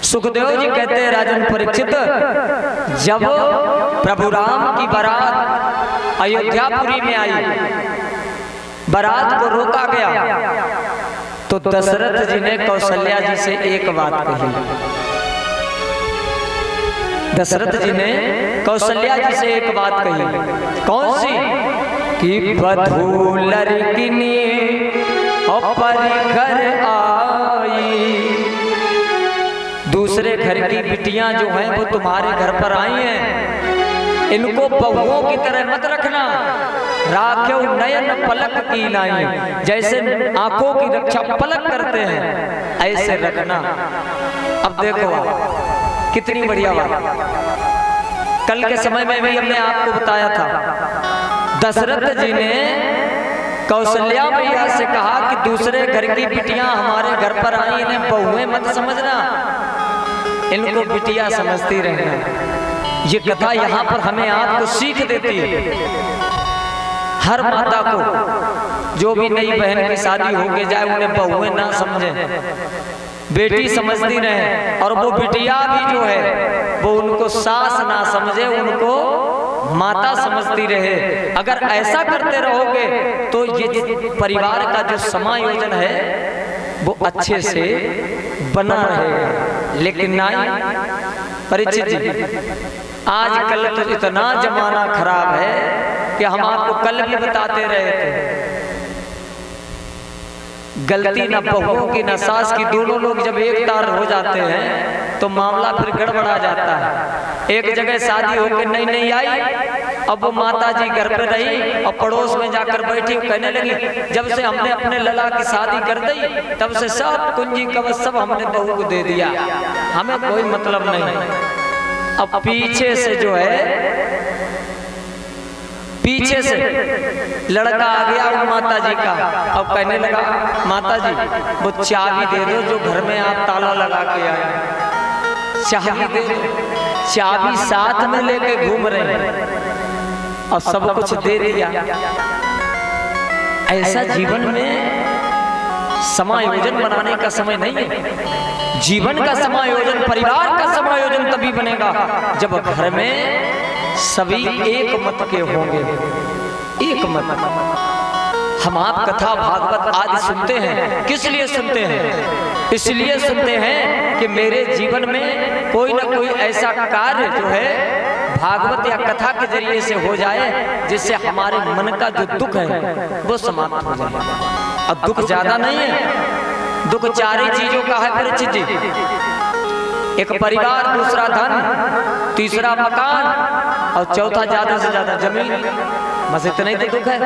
सुखदेव जी कहते हैं राजन परीक्षित, जब प्रभु राम की बारात अयोध्यापुरी में आई, बारात को रोका गया, तो दशरथ जी ने कौशल्या जी से एक बात कही। दशरथ जी ने कौशल्या जी से एक बात कही, कौन सी? कि बधू लड़किनी परिघर आई, दूसरे घर की बिटियां जो हैं वो तुम्हारे घर पर आई हैं, इनको बहुओं की तरह मत रखना। राख्यो नयन पलक की नाई, जैसे आंखों की रक्षा पलक करते हैं ऐसे रखना। अब देखो कितनी बढ़िया बात, कल के समय में भी हमने आपको बताया था, दशरथ जी ने कौशल्या मैया से कहा कि दूसरे घर की बिटियां हमारे घर पर आई, इन्हें बहुएं मत समझना, इनको बिटिया समझती रहना। ये कथा यहाँ पर हमें आपको सीख देती है। हर माता को जो भी नई बहन की शादी होके जाए उन्हें बहुएं ना समझें, बेटी समझती रहे, और वो बिटिया भी जो है वो उनको सास ना समझे, उनको माता समझती रहे। अगर ऐसा करते रहोगे तो ये परिवार का जो समायोजन है वो अच्छे से बना रहेगा। लेकिन नहीं परीक्षित जी, आजकल तो इतना जमाना खराब है कि हम आपको कल भी बताते रहे थे, गलती न बहुओं की न सास की, दोनों लोग जब एक तार हो जाते हैं तो मामला फिर गड़बड़ा जाता है। एक जगह शादी होकर नई आई, अब वो माता जी घर पे रही और पड़ोस में जाकर बैठी, कहने लगी जब से हमने अपने लला की शादी कर दी तब से सब कुंजी कवच सब हमने बहू को दे दिया, हमें कोई मतलब नहीं। अब पीछे से जो है, पीछे से लड़का आ गया उन माता जी का, अब कहने लगा माता जी वो चाबी दे दो जो घर में आप ताला लगा के आए, चाबी दे दो। चाबी साथ में लेके घूम रहे हैं और सब कुछ दे दिया। ऐसा जीवन में समायोजन बनाने का समय नहीं है। जीवन का समायोजन, परिवार का समायोजन तभी बनेगा जब घर में सभी एक मत के होंगे, एक मत। हम आप कथा भागवत आदि सुनते हैं, किस लिए सुनते हैं? इसलिए सुनते हैं कि मेरे जीवन में कोई ना कोई ऐसा कार्य जो है भागवत या कथा के जरिए से हो जाए जिससे हमारे मन का जो दुख है वो समाप्त हो जाए। अब दुख ज्यादा नहीं है, दुख चार ही चीजों का है परीक्षित जी, एक परिवार, दूसरा धन, तीसरा मकान और चौथा ज्यादा से ज्यादा जमीन। बस इतना ही तो दुख है,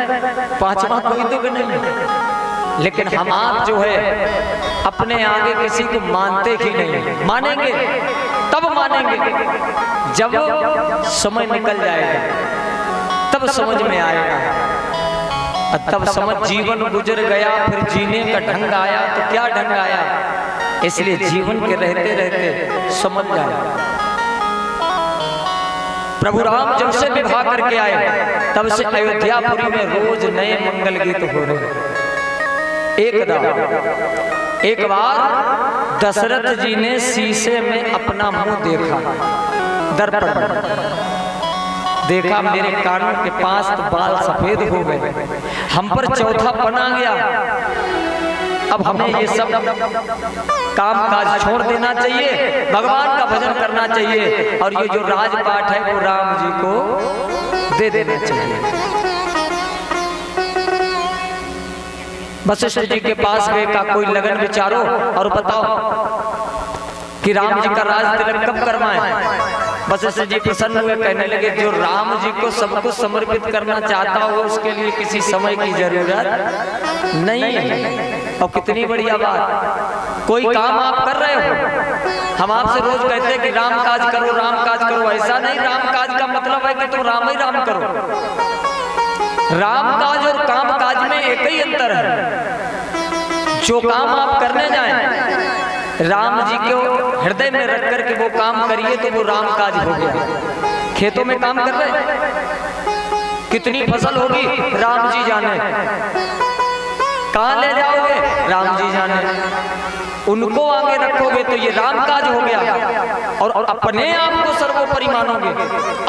पांचवा कोई दुख नहीं है। लेकिन हम आप जो है अपने आगे किसी को मानते ही नहीं। मानेंगे तब मानेंगे जब समय निकल जाएगा, तब समझ में आएगा। तब समझ जीवन गुजर गया, फिर जीने का ढंग आया तो क्या ढंग आया। इसलिए जीवन के रहते रहते समझ जाए। प्रभु राम जब से विवाह करके आए तब से अयोध्यापुरी में रोज नए मंगल गीत हो रहे। एक बार दशरथ जी ने शीशे में अपना मुंह देखा, दर्पण देखा, मेरे कानों के पास तो बाल सफेद हो गए, हम पर चौथा बना गया। अब हमें ये सब काम काज छोड़ देना चाहिए, भगवान का भजन करना चाहिए, और ये जो राजपाट है वो राम जी को दे देना चाहिए। वशिष्ठ जी के पास गए, का कोई लगन विचारो और बताओ कि राम जी का राज तिलक कब करवाएं। वशिष्ठ जी प्रसन्न हुए, कहने लगे जो राम जी को सब कुछ समर्पित करना चाहता हो उसके लिए किसी समय की जरूरत नहीं है। और कितनी बढ़िया बात, कोई काम आप कर रहे हो, हम आपसे रोज कहते हैं कि राम काज करो, राम काज करो। ऐसा नहीं, राम काज का मतलब है कि तुम राम ही राम करो। राम काज और काम काज में एक ही अंतर है। जो काम आप करने जाएं, राम जी को हृदय में रख करके वो काम करिए तो वो राम काज हो गया। खेतों में काम कर रहे, कितनी फसल होगी राम जी जाने, कहाँ ले जाओगे राम जी जाने। उनको आगे रखोगे तो ये राम काज हो गया, और अपने आप को सर्वोपरि मानोगे,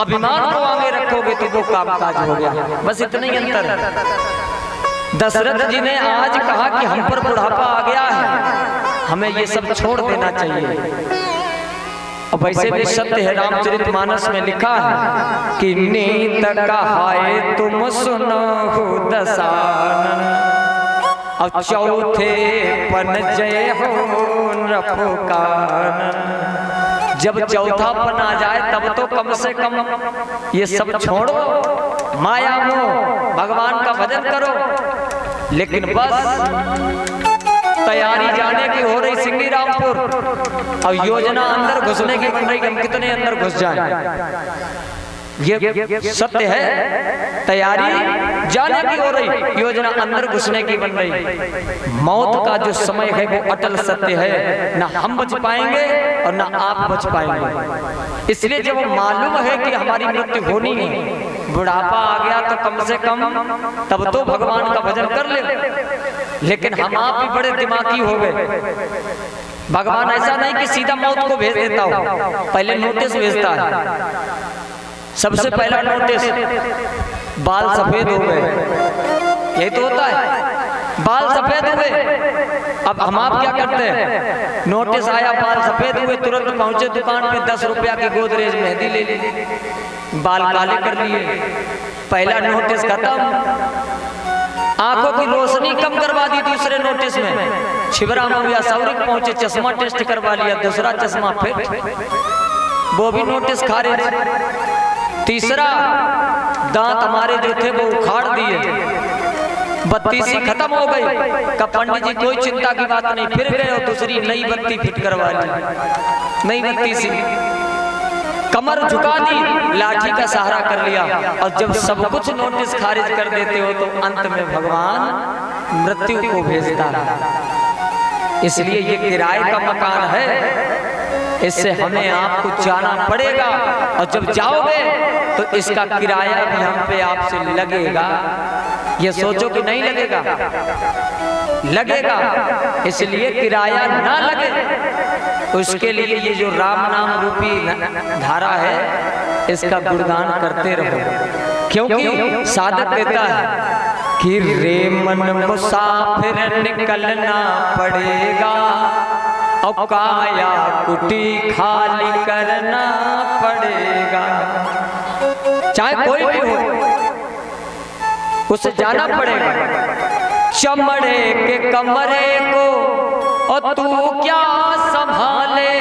अभिमान को आगे रखोगे तो वो काम काज हो गया। बस इतना ही अंतर है। दशरथ जी ने आज कहा कि हम पर बुढ़ापा आ गया है, हमें ये सब छोड़ देना चाहिए। और वैसे भी सत्य है, रामचरितमानस में लिखा है कि नीत कहाए तुम सुनो दसानन, अब चौथे पन जय हो नपुकानन। जब चौथा पन आ जाए तब तो कम से कम ये सब छोड़ो, माया मोह, भगवान का भजन करो। लेकिन बस तैयारी जाने की हो रही सिंगी रामपुर, और योजना अंदर घुसने की बन रही कि हम कितने अंदर घुस जाएं। ये सत्य है, तैयारी जाने की हो रही, योजना अंदर घुसने की बन रही। मौत का जो समय है वो अटल सत्य है, ना हम बच पाएंगे और ना आप बच पाएंगे। इसलिए जब मालूम है कि हमारी मृत्यु होनी है, बुढ़ापा आ गया तो कम से कम तब तो भगवान का भजन कर ले। लेकिन हम आप भी बड़े दिमागी हो गए। भगवान ऐसा नहीं कि सीधा मौत को भेज देता हो, पहले नोटिस भेजता है। सबसे पहला नोटिस, बाल सफेद हो गए, यही तो होता है, बाल सफेद हुए। अब हम आप क्या करते हैं, नोटिस आया बाल सफेद हुए, तुरंत पहुंचे दुकान पे 10 रुपया की गोदरेज मेहंदी ले ली, बाल काले कर लिए। पहला नोटिस खत्म। आंखों की रोशनी कम करवा दी दूसरे नोटिस में, छिबरा में या सौरिक पहुंचे, चश्मा टेस्ट करवा लिया, दूसरा चश्मा फिट, वो भी नोटिस खारिज। तीसरा, दांत हमारे जो थे वो उखाड़ दिए, 32 खत्म हो गई। का पंडित जी कोई चिंता की बात नहीं, फिर गए और दूसरी नई बत्ती फिट करवा ली, नई 32। कमर झुका दी, लाठी का सहारा कर लिया, और जब सब कुछ नोटिस खारिज कर देते हो तो अंत में भगवान मृत्यु को भेजता है। इसलिए ये किराए का मकान है, इससे हमें आपको जाना पड़ेगा, और जब जाओगे तो इसका किराया भी हम पे आपसे लगेगा। ये सोचो कि नहीं लगेगा, लगेगा। इसलिए किराया ना लगे उसके लिए ये जो राम नाम रूपी धारा है, इसका गुणगान करते रहो, क्योंकि साधक कहता है कि रे मन मुसाफिर निकलना पड़ेगा, और काया कुटी खाली करना पड़ेगा। चाहे कोई भी हो, उसे जाना पड़ेगा। चमड़े के कमरे को और तू क्या संभाले,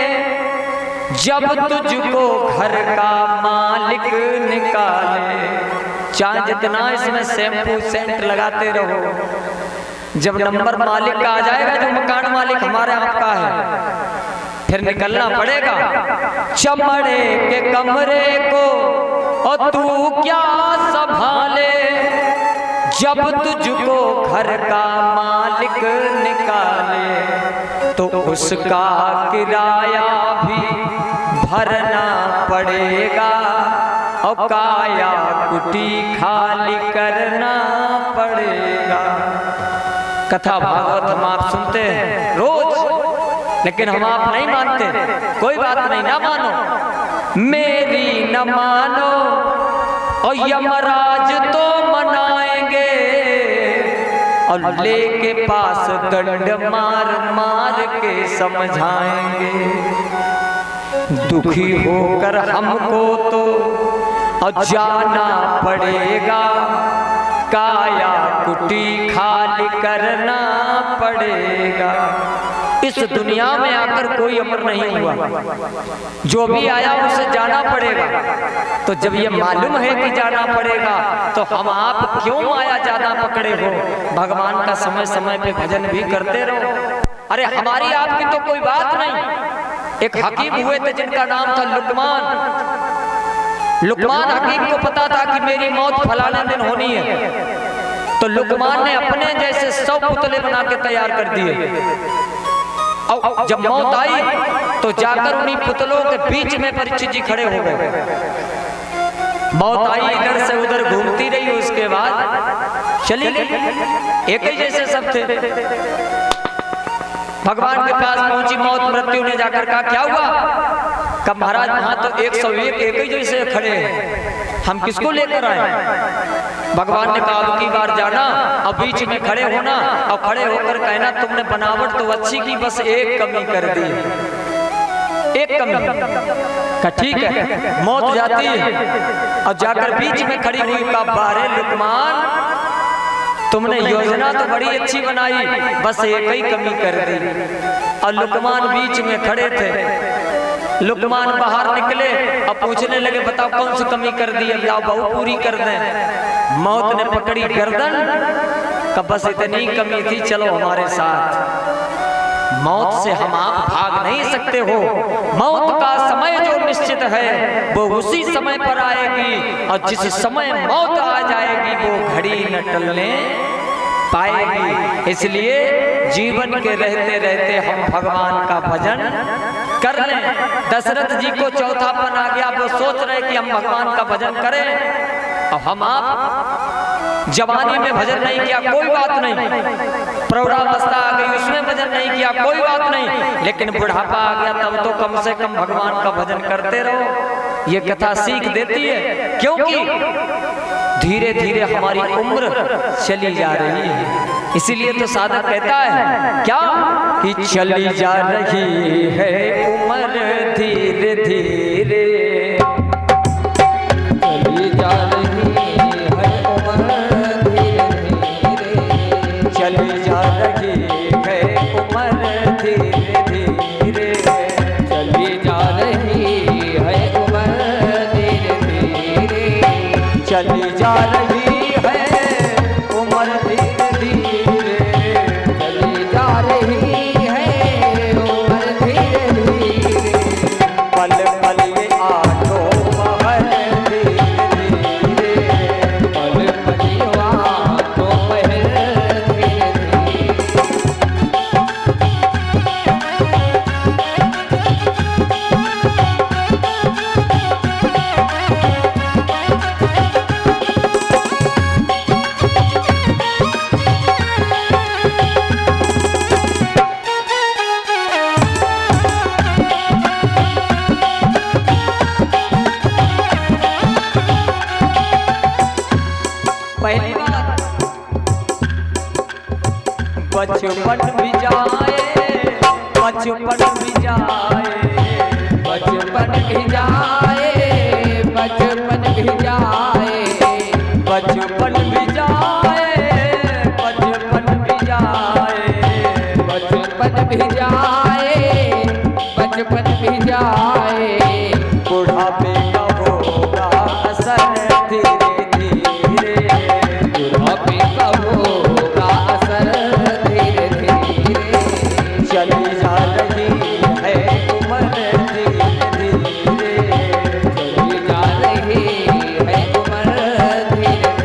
जब तुझको घर का मालिक निकाले। चाहे जितना इसमें शैम्पू सेंट लगाते रहो, जब नंबर मालिक का आ जाएगा, जो मकान मालिक हमारे आपका है, फिर निकलना पड़ेगा। चमड़े के कमरे को और तू क्या संभाले, जब तुझको घर का मालिक निकाले, तो उसका किराया भी भरना पड़ेगा, और काया कुटी खाली करना पड़ेगा। कथा भागवत हम आप सुनते हैं रोज, लेकिन हम आप नहीं मानते। कोई बात नहीं, ना मानो, मेरी न मानो, और यमराज तो मनाएंगे, और लेके पास दंड मार मार के समझाएंगे। दुखी होकर हमको तो और जाना पड़ेगा, काया कुटी खाली करना पड़ेगा। इस दुनिया में आकर कोई अमर नहीं हुआ, जो भी आया उसे जाना पड़ेगा। तो जब ये मालूम है कि जाना पड़ेगा, तो हम आप क्यों माया ज्यादा पकड़े हो। भगवान का समय समय पे भजन भी करते रहो। अरे हमारी आपकी तो कोई बात नहीं। एक हकीम हुए थे जिनका नाम था लुकमान। लुकमान हकीम को पता था कि मेरी मौत फलाने दिन होनी है, तो लुकमान ने अपने जैसे 100 पुतले बना के तैयार कर दिए। और जब मौत आई तो जाकर उन्हीं पुतलों के बीच में परीक्षित जी खड़े हो गए। मौत आई, इधर से उधर घूमती रही, उसके बाद चली गई। एक ही जैसे सब थे। भगवान के पास पहुंची मौत, मृत्यु ने जाकर कहा क्या हुआ? कब महाराज वहां तो 101 एक ही जैसे खड़े हैं, हम किसको लेकर आए? भगवान ने कहा अब की बार जाना और बीच में खड़े होना और खड़े होकर कहना तुमने बनावट तो अच्छी की, बस एक कमी कर दी, एक कमी का। ठीक है, मौत जाती है और जाकर बीच में खड़ी हुई का बारे लुकमान, तुमने योजना तो बड़ी अच्छी बनाई, बस एक ही कमी कर दी। और लुकमान बीच में खड़े थे। लुकमान बाहर निकले और पूछने लगे बताओ कौन सी कमी कर दी है, लाओ बहू पूरी कर दें। मौत ने पकड़ी गर्दन का, बस इतनी कमी थी, चलो हमारे साथ। मौत से हम आप भाग नहीं सकते हो, मौत का समय जो निश्चित है वो उसी समय पर आएगी, और जिस समय मौत आ जाएगी वो घड़ी न टलने पाएगी। इसलिए जीवन के रहते रहते हम भगवान का भजन कर लें। दशरथ जी को चौथापन आ गया, वो सोच रहे कि हम भगवान का भजन करें, और हम आप जवानी में भजन नहीं किया कोई बात नहीं, प्रौढ़ावस्था आ गई उसमें भजन नहीं किया कोई बात नहीं, लेकिन बुढ़ापा आ गया तब तो कम से कम भगवान का भजन करते रहो। ये कथा सीख देती है, क्योंकि धीरे धीरे हमारी उम्र चली जा रही है। इसीलिए तो साधक कहता है क्या कि चली जा रही है उम्र धीरे धीरे, चली जा रही है उम्र धीरे धीरे, चली जा रही है उम्र धीरे धीरे, चली जा रही है उम्र धीरे धीरे, चली जा रही है उम्र धीरे धीरे, चली जा रही है उम्र धीरे धीरे, पल पल ये आठों पहर धीरे धीरे, पल पल ये आठों पहर धीरे धीरे। पहली बात, बचपन भी जाए, बचपन भी जाए, बचपन भी जाए, बचपन भी जाए, बचपन भी जाए, बचपन भी जाए, बचपन भी जाए, बचपन भी जाए, बुढ़ापे का होगा असर धीरे धीरे, बुढ़ापे का होगा असर धीरे धीरे, चली जा रही है उम्र धीरे धीरे, चली जा रही है उम्र धीरे धीरे।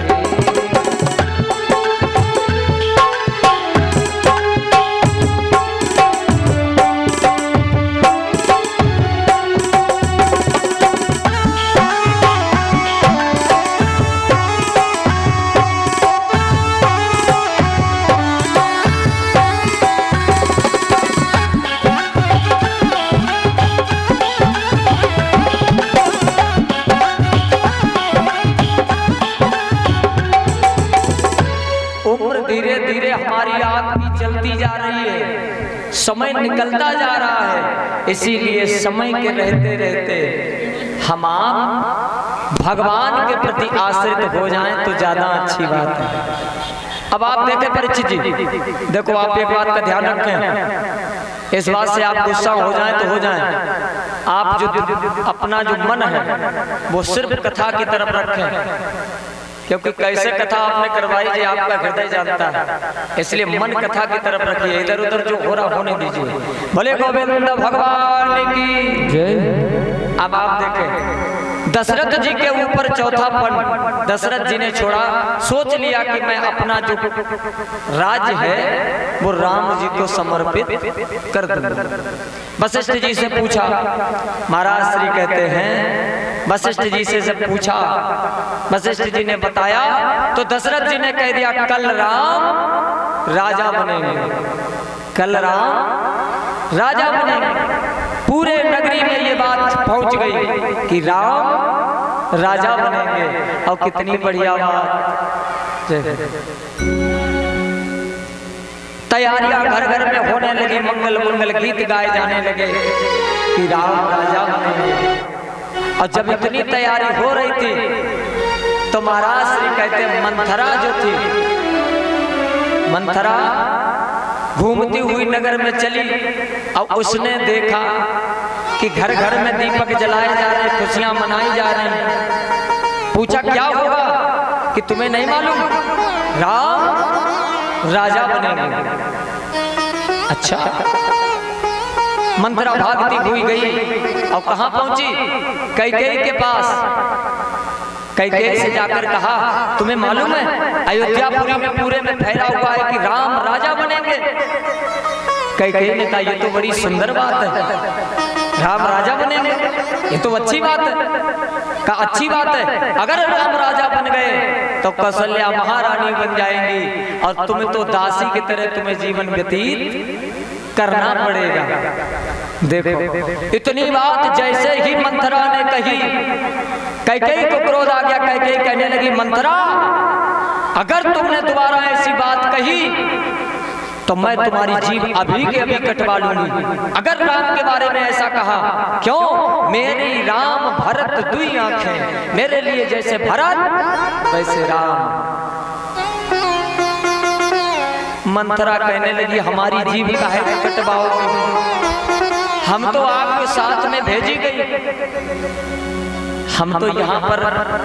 उम्र धीरे धीरे हमारी आग भी चलती जा रही है, समय निकलता जा रहा है। इसीलिए समय के रहते रहते हम आप भगवान के प्रति आश्रित हो जाएं तो ज्यादा अच्छी बात है। अब आप देखें परीक्षित जी, देखो आप एक बात का ध्यान रखें, इस बात से आप गुस्सा हो जाएं तो हो जाएं, आप जो अपना जो मन है वो सिर्फ कथा की तरफ रखें, क्योंकि कैसे कथा आपने करवाई जी आपका हृदय जानता है। इसलिए मन कथा की तरफ रखिए, इधर उधर जो हो रहा होने दीजिए। भले गोविंद भगवान की जय। अब आप देखें दशरथ जी के ऊपर चौथापन दशरथ जी ने छोड़ा, सोच लिया कि मैं अपना जो राज्य है वो राम जी को समर्पित कर दूंगा। वशिष्ठ जी से पूछा, महाराज श्री कहते हैं वशिष्ठ जी से जब पूछा, वशिष्ठ जी ने बताया तो दशरथ जी ने कह दिया कल राम राजा बनेंगे, कल राम राजा बनेंगे। पूरे नगरी में ये बात पहुंच गई कि राम राजा बनेंगे। और कितनी बढ़िया बात, तैयारियां घर घर में होने लगी, मंगल मंगल गीत गाए जाने लगे कि राम राजा बनेंगे। और जब इतनी तैयारी हो रही थी तो महाराज श्री कहते मंथरा जो थी, मंथरा घूमती हुई नगर में चली और उसने देखा कि घर घर में दीपक जलाए जा रहे, खुशियां मनाई जा रही। पूछा क्या होगा कि तुम्हें नहीं मालूम, राम राजा बनेंगे। अच्छा, मंथरा भागती हुई गई और कहां पहुंची, कैकेयी के पास। कैकेयी से जाकर कहा तुम्हें मालूम है अयोध्यापुरी में पूरे में फैला हुआ है कि राम राजा बनेंगे। कैकेयी ने कहा ये तो बड़ी सुंदर बात है, राम राजा बनेंगे, ये तो अच्छी बात है। कहा अच्छी बात है, अगर राम राजा बन गए तो कौशल्या महारानी बन जाएंगी और तुम्हें तो दासी की तरह तुम्हें जीवन व्यतीत करना पड़ेगा। देखो इतनी बात जैसे ही मंथरा ने कही, कैकेयी को क्रोध आ गया। कैकेयी कहने लगी मंथरा, अगर तुमने दोबारा ऐसी बात कही तो मैं तुम्हारी जीभ अभी के अभी कटवा लूंगी। अगर राम के बारे में ऐसा कहा, क्यों, मेरी राम भरत दुई आंखें, मेरे लिए जैसे भरत वैसे राम। मंथरा कहने लगी हमारी जीभ काहे कटवाओगे, हम तो आपके साथ में भेजी गई, हम तो यहाँ पर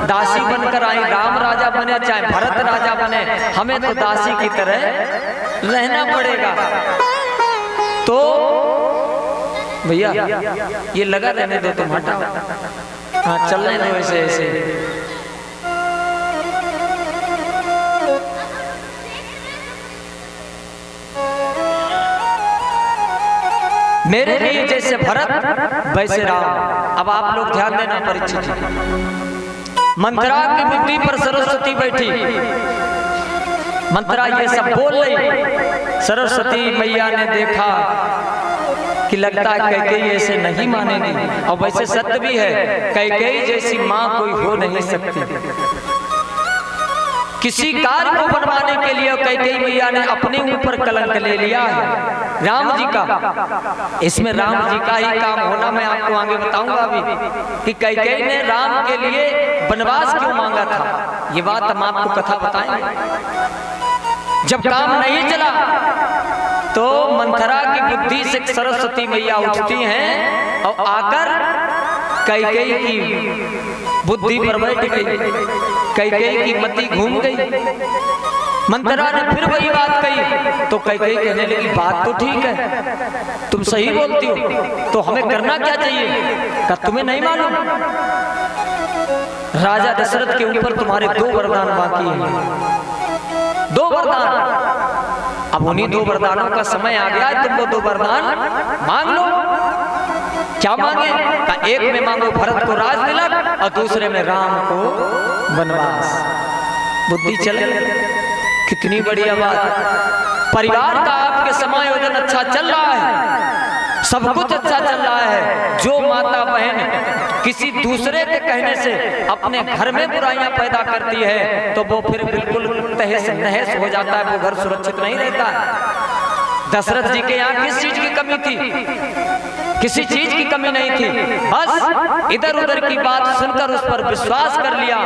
दासी बनकर आए। राम राजा बने चाहे भरत राजा बने, हमें तो दासी की तरह रहना पड़ेगा। तो भैया ये लगा रहने दो, तुम हटाओ, हाँ चलने दो ऐसे ऐसे। मेरे लिए जैसे भरत वैसे राम। अब आप लोग ध्यान देना परीक्षित जी। मंथरा की बुद्धि पर सरस्वती बैठी, मंथरा ये सब बोल रही। सरस्वती मैया ने देखा कि लगता है कैकेयी ऐसे नहीं मानेगी, और वैसे सत्य भी है, कैकेयी जैसी माँ कोई हो नहीं सकती। किसी कार्य को बनवाने के लिए कैकेयी मैया ने अपने ऊपर कलंक ले लिया है राम जी का। इसमें राम जी का ही काम होना मैं आपको आगे बताऊंगा अभी कि कैकेयी ने राम के लिए वनवास क्यों मांगा था, ये बात हम आपको कथा बताएंगे। जब काम नहीं चला तो मंथरा की बुद्धि से सरस्वती मैया उठती हैं और आकर कैकेयी की बुद्धि पर बैठ गई। कैकेयी की मति घूम गई। मंथरा ने फिर वही बात कही तो कैकेयी कहने लगी बात तो ठीक है, तुम सही बोलती हो, तो हमें करना क्या चाहिए। क्या तुम्हें नहीं मालूम, राजा दशरथ के ऊपर तुम्हारे 2 वरदान बाकी हैं, 2 वरदान। अब उन्हीं 2 वरदानों का समय आ गया है, तुम वो 2 वरदान मांग लो। क्या मांगे, का एक में मांगो भरत को राज तिलक और दूसरे में राम को वनवास। बुद्धि चल गई, कितनी बढ़िया बात। परिवार का आपके समायोजन अच्छा चल रहा है, सब कुछ अच्छा चल रहा है। जो माता बहन किसी दूसरे के कहने से अपने घर में बुराइयां पैदा करती है तो वो फिर बिल्कुल तहस नहस हो जाता है, वो घर सुरक्षित नहीं रहता है। दशरथ जी के यहाँ किस चीज की कमी थी, किसी चीज की कमी नहीं थी, बस इधर उधर की बात सुनकर उस पर विश्वास कर लिया।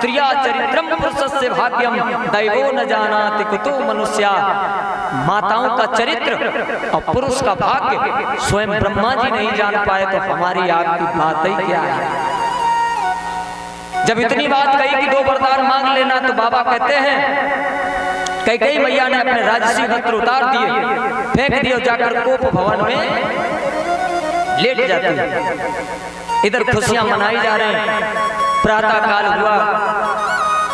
त्रिया चरित्रम पुरुषस्य भाग्यम दैवो न जानाति कुतो मनुष्या। माताओं का चरित्र और पुरुष का भाग्य स्वयं ब्रह्मा जी नहीं जान पाए तो हमारी आपकी बात ही क्या है। जब इतनी बात कही कि 2 वरदान मांग लेना तो बाबा कहते हैं कैकेयी मैया ने अपने राजसी वस्त्र उतार दिए, फेंक दिए, जाकर कोप भवन में लेट जाती है। इधर खुशियां मनाई जा रहे हैं। प्रातः काल हुआ,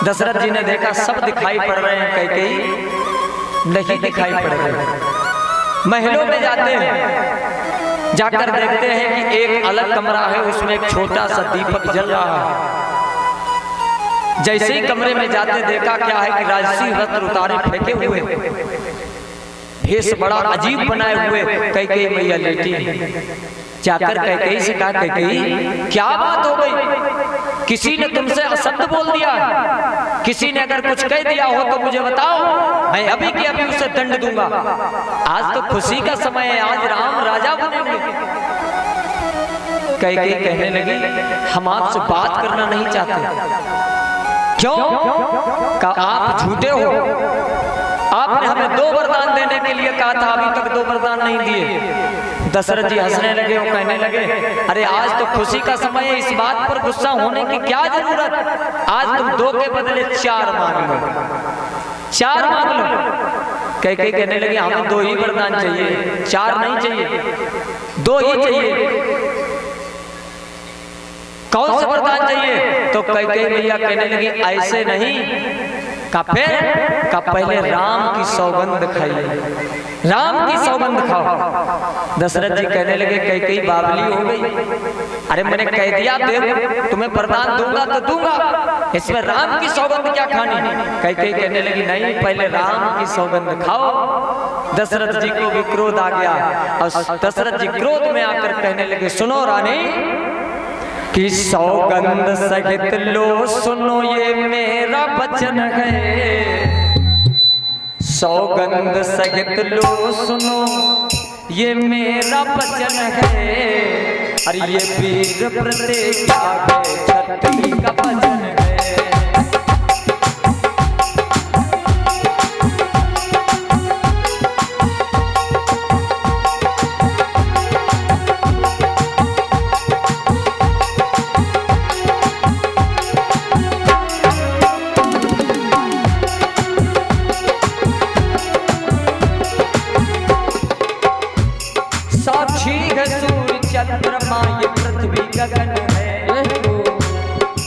दशरथ जी ने देखा सब दिखाई पड़ रहे हैं, कैकेयी नहीं दिखाई पड़ रहे। महलों में जाते हैं, जाकर देखते हैं कि एक अलग कमरा है, उसमें एक छोटा सा दीपक जल रहा है। जैसे ही कमरे में जाते देखा क्या है कि राजसी वस्त्र उतारे फेंके हुए, भेष बड़ा अजीब बनाए हुए कैकेयी मैया लेटी। जाकर कैकेयी से कहा, कैकेयी क्या बात हो गई? किसी ने तुमसे अशब्द बोल दिया? किसी ने अगर कुछ कह दिया हो तो मुझे बताओ, मैं अभी के अभी उसे दंड दूंगा। आज तो खुशी का समय है, आज राम राजा बनेंगे। कैकेयी कहने लगी, हम आपसे बात करना नहीं चाहते। क्यों? कहा आप झूठे हो, आपने हमें 2 वरदान देने के लिए कहा था, अभी तक 2 वरदान नहीं दिए। दशरथ जी हंसने लगे और कहने लगे, अरे आज तो खुशी का समय है, इस बात पर गुस्सा होने की क्या जरूरत? आज तुम 2 के बदले 4 मांग लो, 4 मांग लो। कैकेयी कहने लगे, हमें 2 ही वरदान चाहिए, 4 नहीं चाहिए, 2 ही चाहिए। कौन सा वरदान चाहिए? तो कैकेयी मैया कहने लगी, ऐसे नहीं। का फिर का पहले राम की सौगंध खाइए, राम की सौगंध खाओ। दशरथ जी कहने लगे, कैकेयी बावली हो गई, अरे मैंने कह दिया देव तुम्हें वरदान दूंगा तो दूंगा, इसमें राम की सौगंध क्या खानी? कैकेयी कहने लगी, नहीं पहले राम की सौगंध खाओ। दशरथ जी को भी क्रोध आ गया और दशरथ जी क्रोध में आकर कहने लगे, सुनो रानी कि सौगंध सहित लो सुनो ये मेरा वचन है, सौगंध सहित लो सुनो ये मेरा वचन है। अरे ये वीर प्रतिज्ञा है, छत्री का वचन है। चंद्रमा ये पृथ्वी गगन है,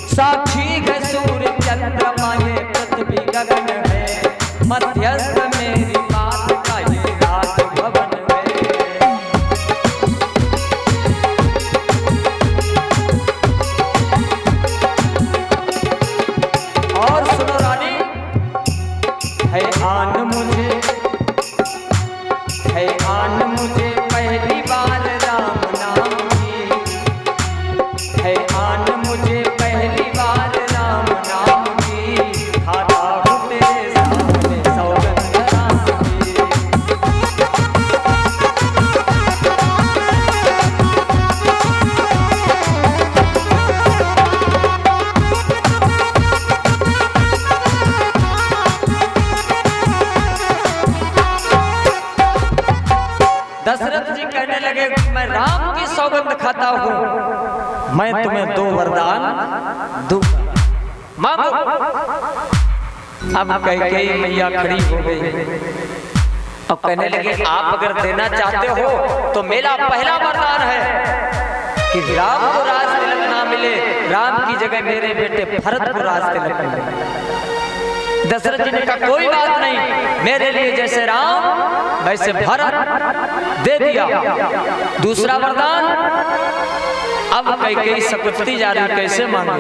साक्षी है सूर्य चंद्रमा ये पृथ्वी गगन है, मध्यस्थ मेरी बात का ये राजभवन है। और सुनो रानी, है आन मुझे, है आन मुझे पहली बार राम नाम की, है आन मुझे पहली बार राम नाम की, खाता हूँ तेरे सामने सौगंध राम की। दशरथ जी कहने लगे, मैं राम की सौगंध खाता हूँ, मैं तुम्हें 2 वरदान दूंगा, मांगो। अब कैकेयी मैया खड़ी हो गई और कहने लगी, आप अगर देना चाहते हो तो मेरा पहला वरदान है कि राम को राज तिलक ना मिले, राम की जगह मेरे बेटे भरत को राज तिलक मिले। दशरथ जी ने कहा, कोई बात नहीं, मेरे लिए जैसे राम वैसे भरत दे दिया। दूसरा वरदान, अब कैकेयी सकुचती जा रही, कैसे मांगे?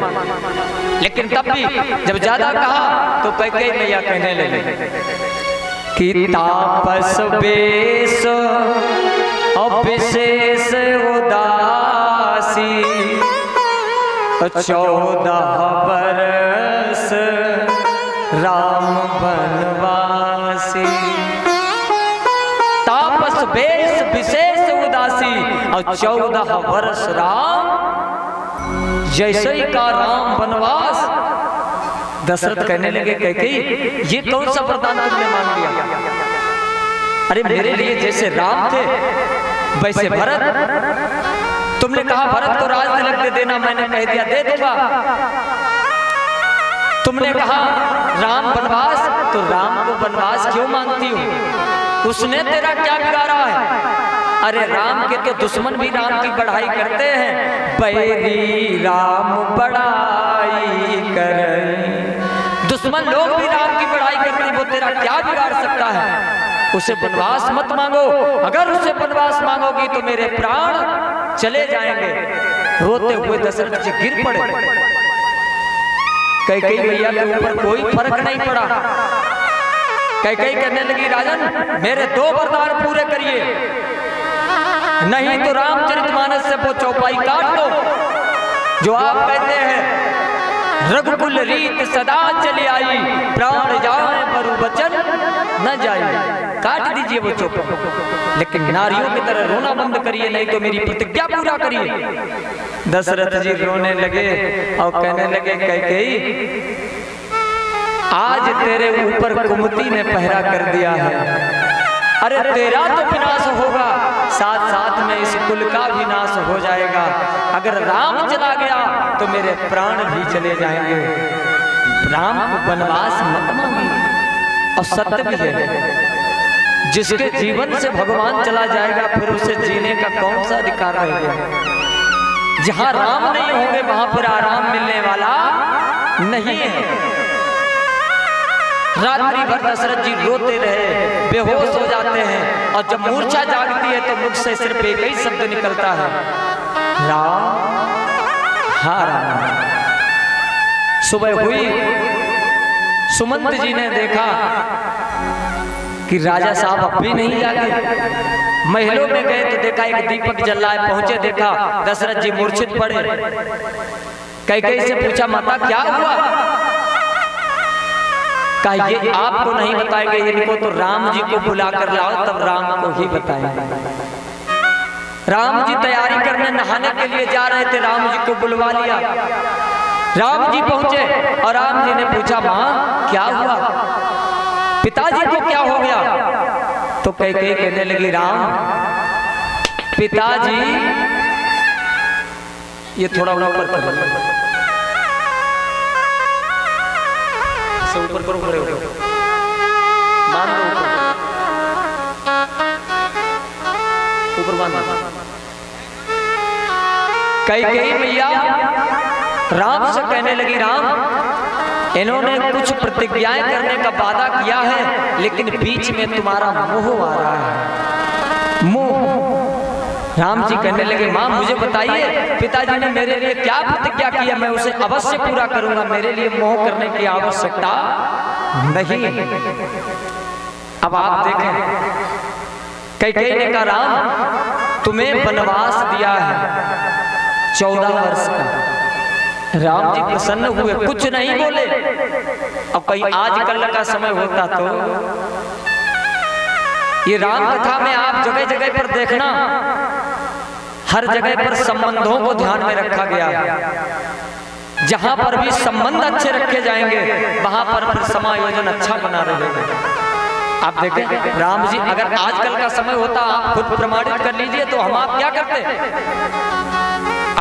लेकिन तब भी जब ज्यादा कहा तो कैकेयी मैया कहने लगी कि तापस बेश और विशेष उदासी, 14 बरस राम बनवासी। तापस बेश विशेष उदासी और 14 वर्ष राम, जैसे ही का राम बनवास। दशरथ कहने लगे, कैकेयी ये कौन सा वरदान तुमने मांग लिया? अरे मेरे लिए जैसे राम थे वैसे भरत, तुमने कहा भरत को राज तिलक दे देना, मैंने कह दिया दे दूंगा। तुमने कहा राम वनवास, तो राम को वनवास क्यों मांगती हो? उसने तेरा क्या बिगाड़ा है? अरे राम के तो दुश्मन भी राम की बढ़ाई करते हैं, बैरी राम बढ़ाई करे। दुश्मन लोग भी राम की बढ़ाई करते हैं, वो तेरा क्या बिगाड़ सकता है? उसे वनवास मत मांगो, अगर उसे वनवास मांगोगी तो मेरे प्राण चले जाएंगे। रोते हुए दशरथ जी गिर पड़े। कैकेयी मैया के ऊपर कोई फर्क नहीं पड़ा। कैकेयी कहने लगी राजन मेरे 2 वरदान पूरे करिए, नहीं तो रामचरितमानस से वो चौपाई काट दो जो आप कहते हैं रघुकुल रीत सदा चली आई, प्राण जाए पर वचन न जाए। काट दीजिए वो चौपाई, लेकिन नारियों की तरह रोना बंद करिए, नहीं तो मेरी प्रतिज्ञा पूरा करिए। दशरथ जी रोने लगे और कहने लगे कैकेयी आज तेरे ऊपर कुमति ने पहरा कर दिया है, अरे तेरा तो विनाश होगा, साथ साथ में इस कुल का भी नाश हो जाएगा। अगर राम चला गया तो मेरे प्राण भी चले जाएंगे। राम को वनवास मत मांगिए। और सत्य भी है, जिसके जीवन से भगवान चला जाएगा फिर उसे जीने का कौन सा अधिकार रहेगा। जहां राम नहीं होंगे वहां फिर आराम मिलने वाला नहीं है। रात्रि भर दशरथ जी रोते रहे, बेहोश हो जाते हैं, और जब मूर्छा जागती है तो मुख से सिर्फ एक ही शब्द निकलता है, राम। हाँ राम। सुबह हुई, सुमंत जी ने देखा कि राजा साहब अब भी नहीं जागे। महलों में गए तो देखा एक दीपक जल रहा है, पहुंचे देखा दशरथ जी मूर्छित पड़े। कैकेयी से पूछा माता क्या हुआ? कहा ये आपको नहीं बताएंगे, इनको तो राम जी को बुला कर लाओ तब राम को ही बताएंगे। राम जी तैयारी करने नहाने के लिए जा रहे थे, राम जी को बुलवा लिया। राम जी पहुंचे और राम जी ने पूछा माँ क्या हुआ, पिताजी को क्या हो गया? तो कैकेयी कहने लगी राम पिताजी, ये थोड़ा ऊपर कर ऊपर करो, खड़े हो बांध दो, ऊपर बांध दो। कैकेयी मैया राम से कहने लगी राम इन्होंने कुछ प्रतिज्ञाएं करने का वादा किया है, लेकिन बीच में तुम्हारा मोह आ रहा है, मोह। राम जी कहने लगे माँ मुझे बताइए पिताजी ने मेरे लिए क्या प्रतिज्ञा की है, मैं उसे अवश्य पूरा करूंगा, मेरे लिए मोह करने की आवश्यकता नहीं। अब आप देखें, कैकेयी ने कहा राम तुम्हें वनवास दिया है 14 वर्ष का। राम जी प्रसन्न हुए, कुछ नहीं बोले। अब कहीं आजकल का समय होता तो ये राम कथा में आप जगह जगह पर देखना, हर जगह पर संबंधों को ध्यान में रखा गया। जहां पर भी संबंध अच्छे रखे जाएंगे वहां पर फिर समायोजन अच्छा बना रहेगा। आप देखें राम जी, अगर आजकल का समय होता आप खुद प्रमाणित कर लीजिए तो हम आप क्या करते?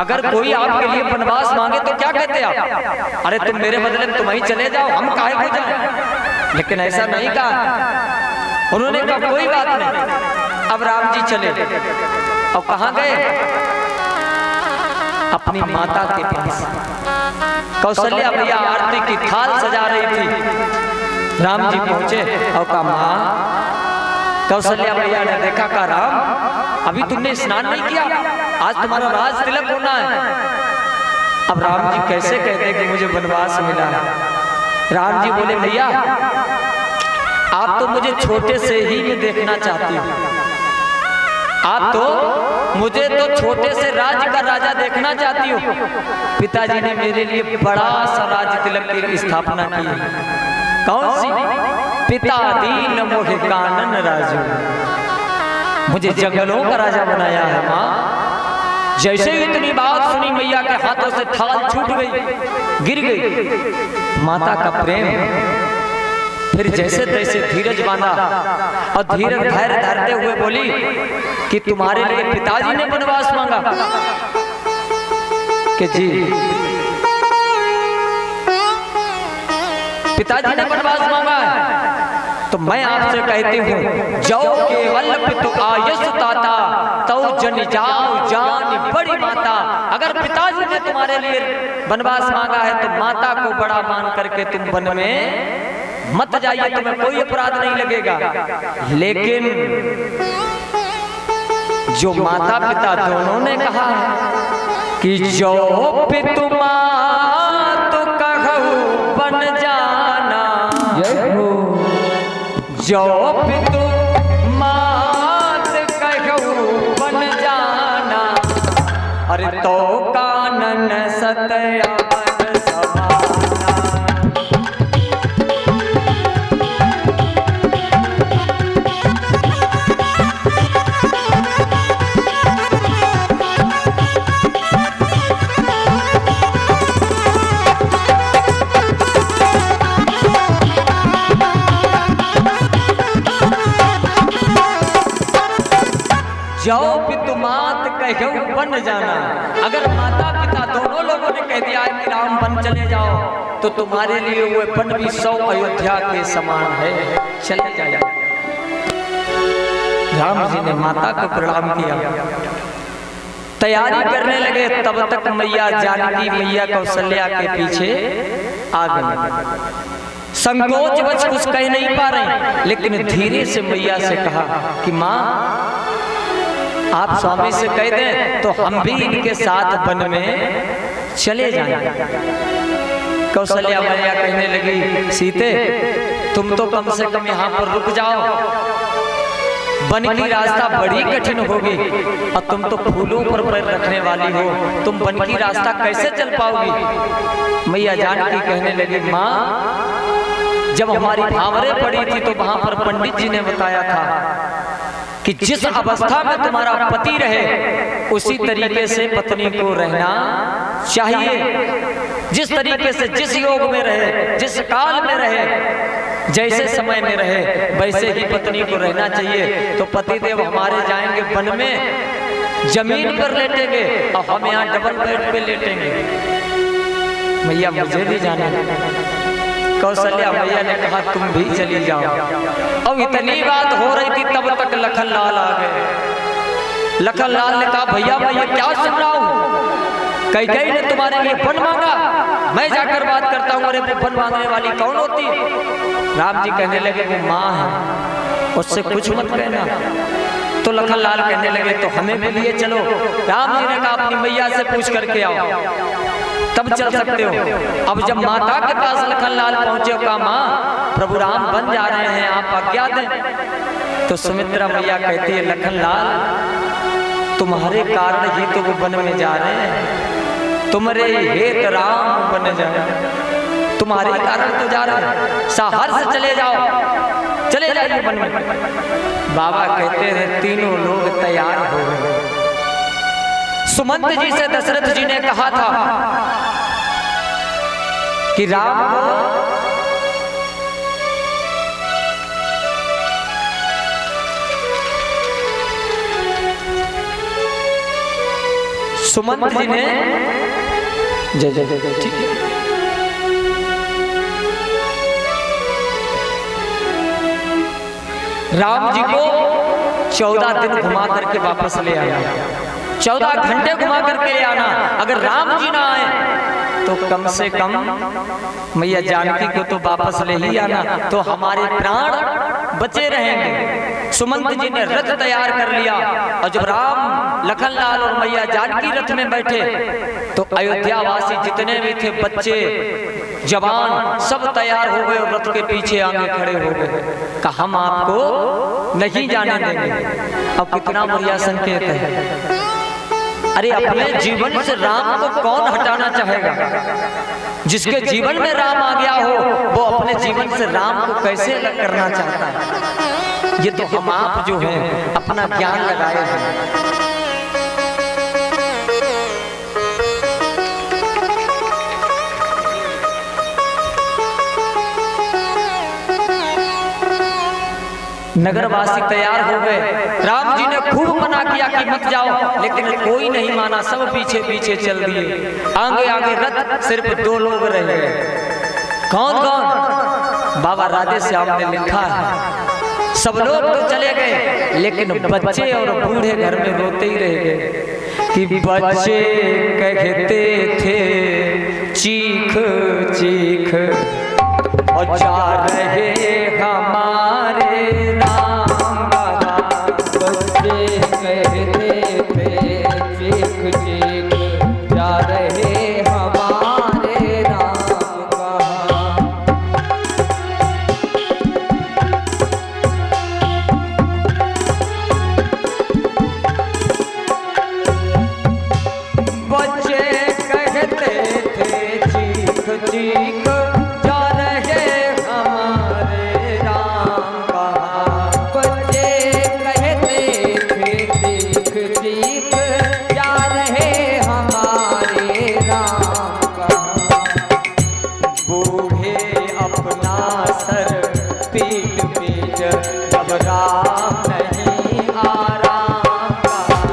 अगर कोई आपके लिए वनवास मांगे तो क्या कहते आप? अरे तुम मेरे बदले में तुम ही चले जाओ, हम काहे को जाएं? लेकिन ऐसा नहीं कहा। उन्होंने कहा कोई बात नहीं। अब राम जी चले और कहां गए? अपनी माता के पास। कौशल्या भैया आरती की थाल सजा रही थी। राम जी पहुंचे और कहा मां। कौशल्या भैया ने देखा, कहा राम अभी तुमने स्नान नहीं किया, आज तुम्हारा राज तिलक होना है। अब राम जी कैसे कहते कि मुझे वनवास मिला है? राम जी बोले भैया आप तो मुझे छोटे से ही में देखना चाहती हो, आप तो मुझे तो छोटे से राज्य का राजा देखना चाहती हो। पिताजी ने मेरे लिए बड़ा सा राज्य तिलक की स्थापना की। कौन सी? पिता दीन मोहे कानन राजू, मुझे जंगलों का राजा बनाया है माँ। जैसे ही इतनी बात सुनी मैया के हाथों से थाल छूट गई, गिर गई। माता का प्रेम। फिर जैसे तैसे धीरज बांधा और धीरज धैर्य धरते हुए बोली कि तुम्हारे लिए पिताजी ने वनवास मांगा। कि जी पिताजी ने वनवास मांगा है तो मैं आपसे कहती हूँ जो केवल पितु आयस ताता तो जन जाओ जान बड़ी माता। अगर पिताजी ने तुम्हारे लिए वनवास मांगा है तो माता को बड़ा मान करके तुम वन में मत जाइए, तुम्हें कोई अपराध नहीं लगेगा। लेकिन जो माता पिता दोनों ने कहा कि जो पितु मात कहू बन जाना, जो पितु मात कहू बन जाना, अरे तो कानन सतया जो पितु मात कहूँ बन जाना। अगर माता पिता दोनों लोगों ने कह दिया है कि राम बन चले जाओ, तो तुम्हारे लिए वो वन भी 100 अयोध्या के समान है, चले जाओ। राम जी ने माता को प्रणाम किया, तैयारी करने लगे। तब तक मैया जानकी मैया कौशल्या के पीछे आ गई। संकोच बच कुछ कह नहीं पा रहे, लेकिन धीरे से मैया से कहा कि माँ आप स्वामी से कह दें तो हम भी इनके साथ वन में चले जाएं। कौशल्या मैया कहने लगी, सीते तुम तो कम से कम यहाँ पर रुक जाओ, वन की रास्ता बड़ी कठिन होगी और तुम तो फूलों पर पैर रखने वाली हो, तुम वन की रास्ता कैसे चल पाओगी। मैया जानकी कहने लगी, माँ जब हमारी भावरे पड़ी थी तो वहां पर पंडित जी ने बताया था कि जिस अवस्था में तुम्हारा पति रहे उसी तरीके से पत्नी को रहना चाहिए। जिस तरीके से जिस योग में रहे, जिस काल में रहे, जैसे समय में रहे, वैसे ही पत्नी को रहना चाहिए। तो पतिदेव हमारे जाएंगे वन में, जमीन पर लेटेंगे और हम यहाँ डबल बेड पे लेटेंगे। मैया मुझे भी जाने। कौशल्या मैया ने कहा तुम भी चली जाओ। अब इतनी बात हो रही थी तब तक लखन लाल आ गए। लखन लाल ने कहा, भैया मैं ये क्या सुन रहा हूँ, कैकेयी ने तुम्हारे लिए वन मांगा, मैं जाकर बात करता हूँ। अरे वन मांगने वाली कौन होती? राम जी कहने लगे वो माँ है, उससे कुछ मत कहना। तो लखन लाल कहने लगे तो हमें भी लिए चलो। राम जी ने कहा अपनी मैया से पूछ करके आओ, तब चल सकते हो। अब जब माता के पास लखन लाल पहुंचे, कहा माँ प्रभु राम बन जा रहे हैं, आप आज्ञा दें। तो सुमित्रा मैया कहती है, लखन लाल तुम्हारे कारण ही तो वो वन में जा रहे हैं, तुम्हारे हेत राम बन जा रहे हैं, तुम्हारे कारण तो जा रहे हैं, सहर्ष चले जाओ, चले जाइए वन में। बाबा कहते हैं तीनों लोग तैयार हो गए। सुमंत जी से दशरथ जी ने कहा था कि राम सुमंत जी ने जय जय जय ठीक है। राम जी को 14 दिन घुमा करके वापस ले आया, 14 घंटे घुमा करके ले आना। अगर राम जी ना आए तो कम से कम मैया जानकी को तो वापस ले ही आना, तो हमारे प्राण बचे रहेंगे। सुमंत जी ने रथ तैयार कर लिया और जब राम लखन लाल और मैया जानकी रथ में बैठे तो अयोध्या वासी जितने भी थे, बच्चे जवान, सब तैयार हो गए और रथ के पीछे आगे खड़े हो गए। कहा हम आपको नहीं जाने देंगे। अब कितना बढ़िया संकेत है। अरे अपने जीवन से राम को कौन हटाना चाहेगा? जिसके जीवन में राम आ गया हो वो अपने जीवन से राम को कैसे अलग करना चाहता है? ये तो हम आप जो हैं अपना ज्ञान लगाए हैं। नगरवासी तैयार हो गए। राम जी ने खूब मना किया कि मत जाओ, लेकिन कोई नहीं माना, सब पीछे पीछे चल दिए। आगे आगे रथ सिर्फ 2 लोग रह गए। कौन कौन? बाबा राधे श्याम ने लिखा है सब लोग तो चले गए, लेकिन बच्चे और बूढ़े घर में रोते ही रह गए कि बच्चे कहते थे चीख चीख और जा रहे हमारे बच्चे कहते थे चीख चीख जा रहे हमारे राम कहाँ। बच्चे कहते थे चीख चीख जा रहे हमारे राम कहाँ। बूढ़े अपना सर पीट पीट जब राम नहीं आ राम कहाँ।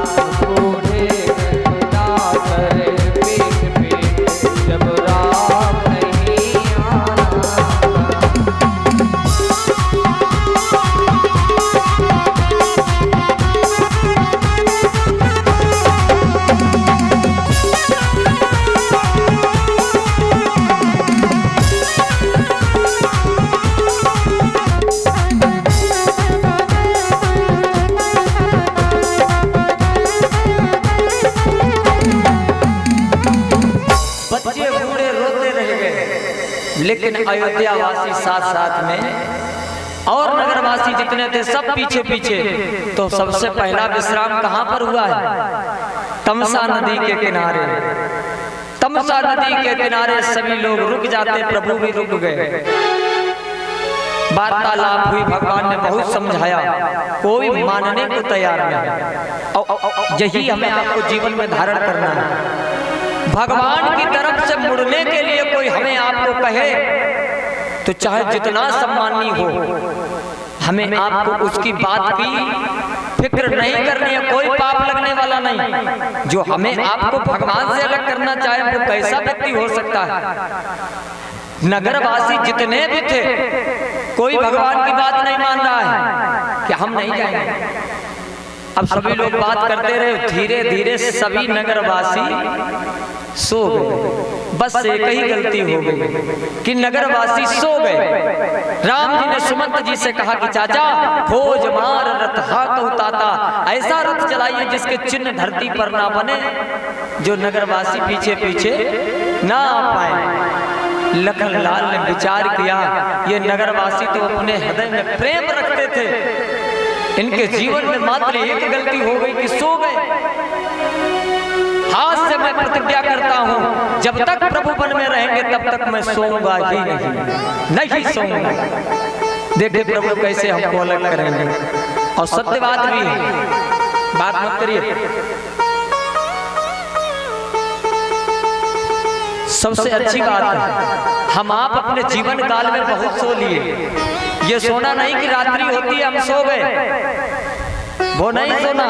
बूढ़े अपना सर पीट पीट जब राम नहीं आ रहा। बच्चे बूढ़े रोते रह गए, लेकिन अयोध्यावासी साथ साथ में और नगरवासी जितने थे सब पीछे पीछे। तो सबसे पहला विश्राम कहाँ पर हुआ है? तमसा नदी के किनारे। तमसा नदी के किनारे सभी लोग रुक जाते, प्रभु भी रुक गए। वार्तालाप हुई, भगवान ने बहुत समझाया, कोई मानने को तैयार नहीं। यही हमें आपको जीवन में धारण करना है। भगवान की तरफ से मुड़ने के लिए कोई हमें आपको कहे तो चाहे जितना सम्मानी हो, हमें आपको उसकी बात की फिक्र नहीं करनी है। कोई पाप लगने वाला नहीं। जो हमें आपको भगवान से अलग करना चाहे वो कैसा व्यक्ति हो सकता है? नगरवासी जितने भी थे, कोई भगवान की बात नहीं मान रहा है कि हम नहीं जाएंगे। अब सभी लोग बात करते रहे, धीरे धीरे सभी नगरवासी सो गए। बस एक ही गलती हो गई कि नगरवासी सो गए। राम जी ने सुमंत जी से कहा कि चाचा, खोज मार रथ हाथ ताता, ऐसा रथ चलाइए जिसके चिन्ह धरती पर ना बने, जो नगरवासी पीछे पीछे ना आ पाए। लखन लाल ने विचार किया, ये नगरवासी तो अपने हृदय में प्रेम रखते थे, इनके जीवन में मात्र एक गलती हो गई कि सो गए। आज से मैं प्रतिज्ञा करता हूं, जब तक प्रभु वन में रहेंगे तब तक मैं सोऊंगा ही नहीं सोऊंगा। देखिए प्रभु कैसे हमको अलग करेंगे। और सत्य बात भी है, बात मत करिए। सबसे अच्छी बात है, हम आप अपने जीवन काल में बहुत सो लिए। ये सोना नहीं कि रात्रि होती है हम सो गए, वो नहीं सोना।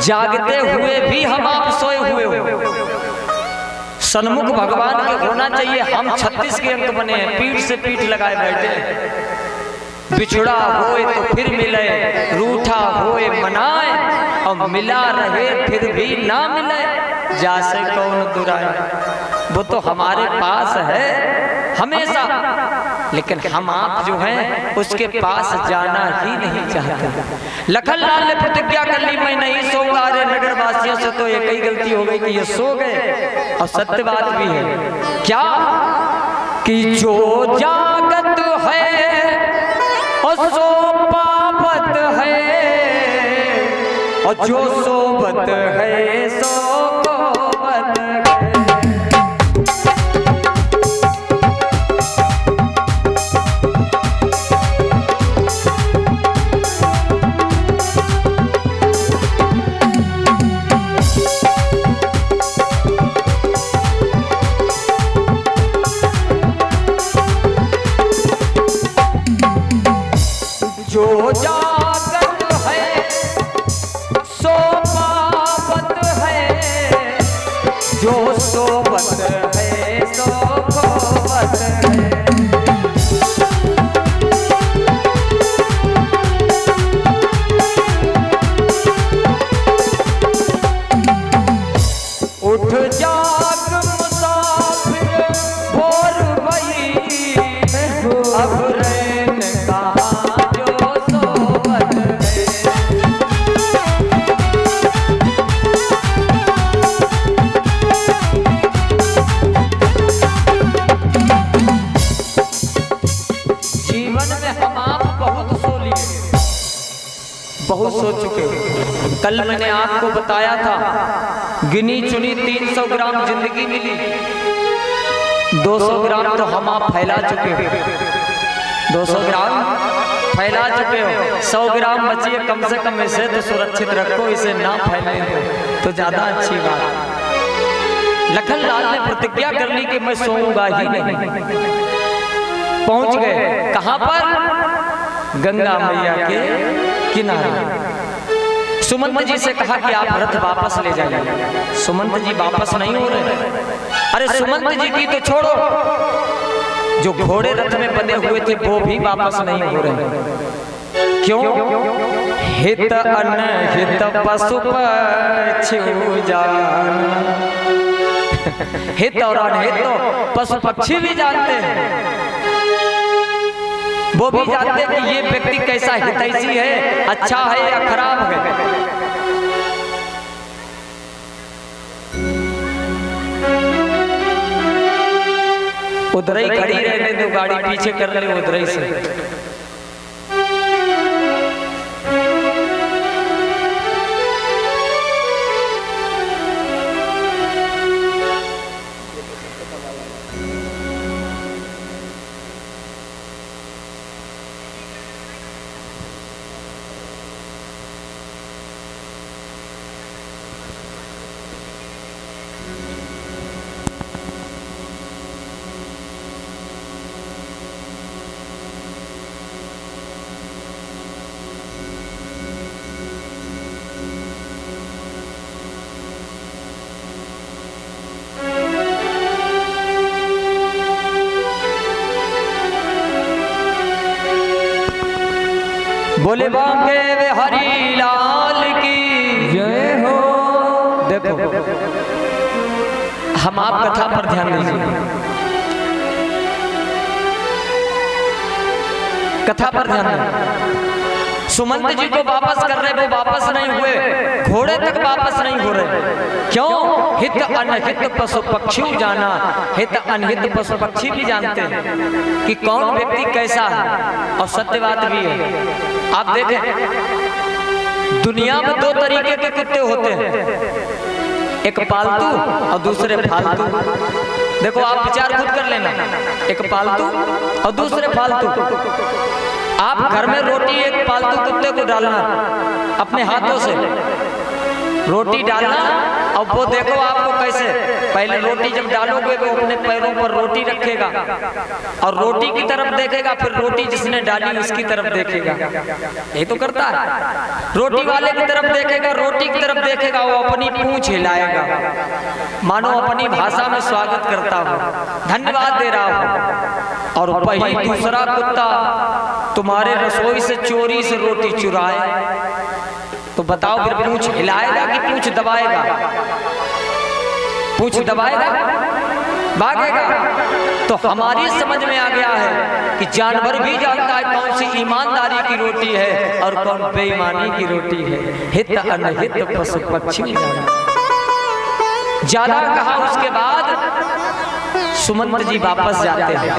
जागते हुए भी हम आप सोए हुए हो। सन्मुख भगवान के होना चाहिए। हम 36 के अंक बने हैं, पीठ से पीठ लगाए बैठे। बिछड़ा होए तो फिर मिले, रूठा होए मनाए, और मिला रहे फिर भी ना मिले, जासे कौन दुराए। वो तो हमारे पास है हमेशा, लेकिन हम आप जो हैं उसके पास जाना ही नहीं चाहते। लखन लाल ने प्रतिज्ञा कर ली, मैं नहीं सोऊंगा। अरे नगरवासियों से तो एक ही गलती हो गई कि ये सो गए। और सत्य बात भी है क्या कि जो जागत है और सो पावत है, और जो सोबत है सो कोवत है। जो जागत है सो पावत है, जो सोबत है सो खोवत है। उठ जाग मुसाफिर भोर भई, अब रैन कहाँ जो सोवत है। जीवन में हम आप बहुत सो लिए, बहुत सो चुके हैं। कल मैंने आपको बताया था, गिनी चुनी 300 ग्राम जिंदगी मिली, 200 ग्राम तो हम आप फैला चुके हो, 200 ग्राम फैला चुके हो, 100 ग्राम बची है, कम से कम इसे तो सुरक्षित रखो, इसे ना फैलने दो तो ज्यादा अच्छी बात। लखनलाल ने प्रतिज्ञा कर ली कि मैं सोऊंगा ही नहीं। पहुंच गए कहां पर? गंगा मैया के किनारे। सुमंत जी से कहा कि आप रथ वापस ले जाइए। सुमंत जी वापस नहीं हो रहे। अरे सुमंत जी की तो छोड़ो, जो घोड़े रथ में बंधे हुए थे वो भी वापस नहीं हो रहे। क्यों? हित अनहित पशु पक्षी जान। हित और अनहित तो पशु पक्षी भी जानते हैं, वो भी जानते हैं कि ये व्यक्ति कैसा हितैषी है, अच्छा है या खराब है। उधर ही खड़ी रहने दो, गाड़ी पीछे कर ले उधर ही से। बोले बांके वे हरी लाल की जय हो। देखो हम आप कथा पर ध्यान दीजिए, कथा पर ध्यान दीजिए। सुमंत जी को वापस कर रहे, वो वापस नहीं हुए, घोड़े तक वापस नहीं हो रहे। क्यों? हित अनहित पशु पक्षी जाना। हित अनहित पशु पक्षी भी जानते हैं कि कौन व्यक्ति कैसा है, और सत्य बात भी है। आप देखें दुनिया में दो तरीके के कुत्ते होते हैं, एक पालतू और दूसरे फालतू। देखो आप विचार खुद कर लेना, एक पालतू और दूसरे फालतू। आप घर में रोटी एक पालतू कुत्ते को डालना, अपने हाथों से रोटी डालना, और वो देखो आपको कैसे, पहले रोटी जब डालोगे वो अपने पैरों पर रोटी रखेगा और रोटी की तरफ देखेगा, फिर रोटी जिसने डाली उसकी तरफ देखेगा। यही तो करता है। रोटी वाले की तरफ देखेगा, रोटी की तरफ देखेगा, वो अपनी पूंछ हिलाएगा, मानो अपनी भाषा में स्वागत करता हो, धन्यवाद दे रहा हो। और वही दूसरा कुत्ता तुम्हारे रसोई से चोरी से रोटी चुराए तो बताओ फिर पूंछ हिलाएगा कि पूंछ दबाएगा? पूंछ दबाएगा, भागेगा। तो हमारी समझ में आ गया है कि जानवर भी जानता है कौन सी ईमानदारी की रोटी है और कौन बेईमानी की रोटी है। हित अनहित पशु पक्षी ज्यादा कहा। उसके बाद सुमंत जी वापस जाते हैं।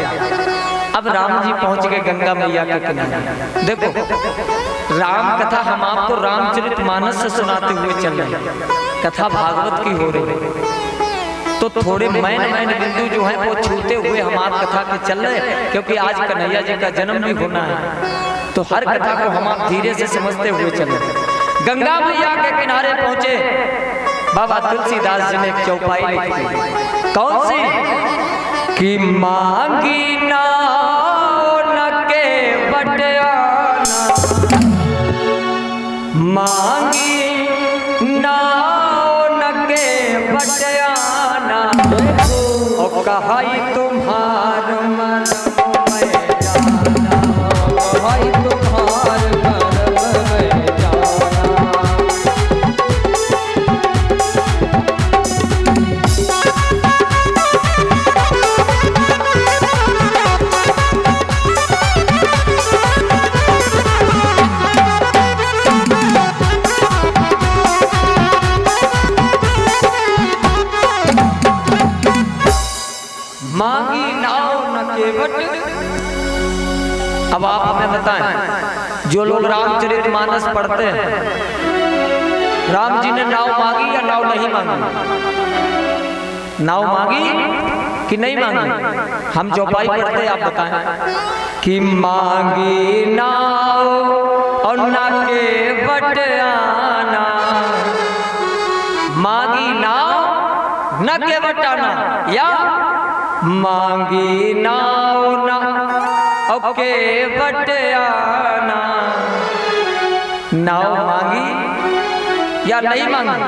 अब राम जी पहुंच गए गंगा मैया के किनारे। देखो राम कथा हम आपको रामचरितमानस से सुनाते हुए चल रहे हैं, कथा भागवत की हो रही है, तो थोड़े मैन बिंदु जो है वो छूते हुए हम आप कथा के चल रहे हैं, क्योंकि आज कन्हैया जी का जन्म भी होना है, तो हर कथा को हम आप धीरे से समझते हुए चल रहे हैं। गंगा मैया के किनारे पहुंचे, बाबा तुलसीदास जी ने एक चौपाई लिखी। कौन सी? कि मांगी नाव न के बटियाना, मांगी नाव न के बटियाना, और कहाई तुम्हार मन में जाना, कहाई तुम्हार मन में जाना। मांगी नाव न केवट। अब आप हमें बताएं, जो लोग रामचरितमानस पढ़ते हैं राम जी ने नाव मांगी या नाव नहीं मांगी? नाव मांगी कि नहीं मांगी? हम चौपाई पढ़ते आप बताएं कि मांगी नाव और ना के बट आना, मांगी नाव न के बट आना, या मांगी नाव ना के बट आना। नाव मांगी या नहीं मांगी?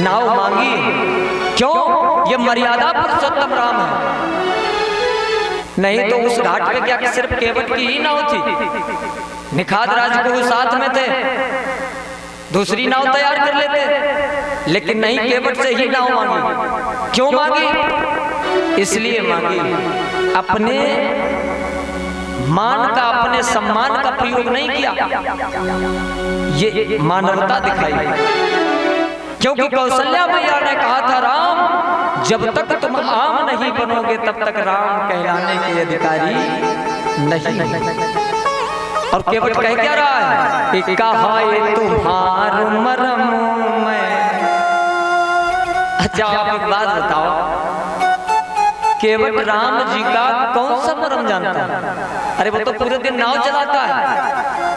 नाव मांगी। क्यों? ये मर्यादा पुरुषोत्तम राम है। नहीं तो उस घाट पे क्या सिर्फ केवट की ही नाव थी? निखाद राज को साथ में थे, दूसरी नाव तैयार कर लेते, लेकिन नहीं, केवट से ही नाव मांगी। क्यों मांगी? इसलिए मांगी अपने मान का, अपने सम्मान का प्रयोग नहीं किया, ये मानवता दिखाई। क्योंकि कौशल्या मैया ने कहा था, राम जब तक तुम आम नहीं बनोगे तब तक राम कहलाने के अधिकारी नहीं। और केवट कह क्या रहा है कि कहा तुम्हार मरम में। अच्छा आप एक बात बताओ, केवट राम जी का कौन सा मरम जानता है? अरे वो तो पूरे दिन नाव चलाता है।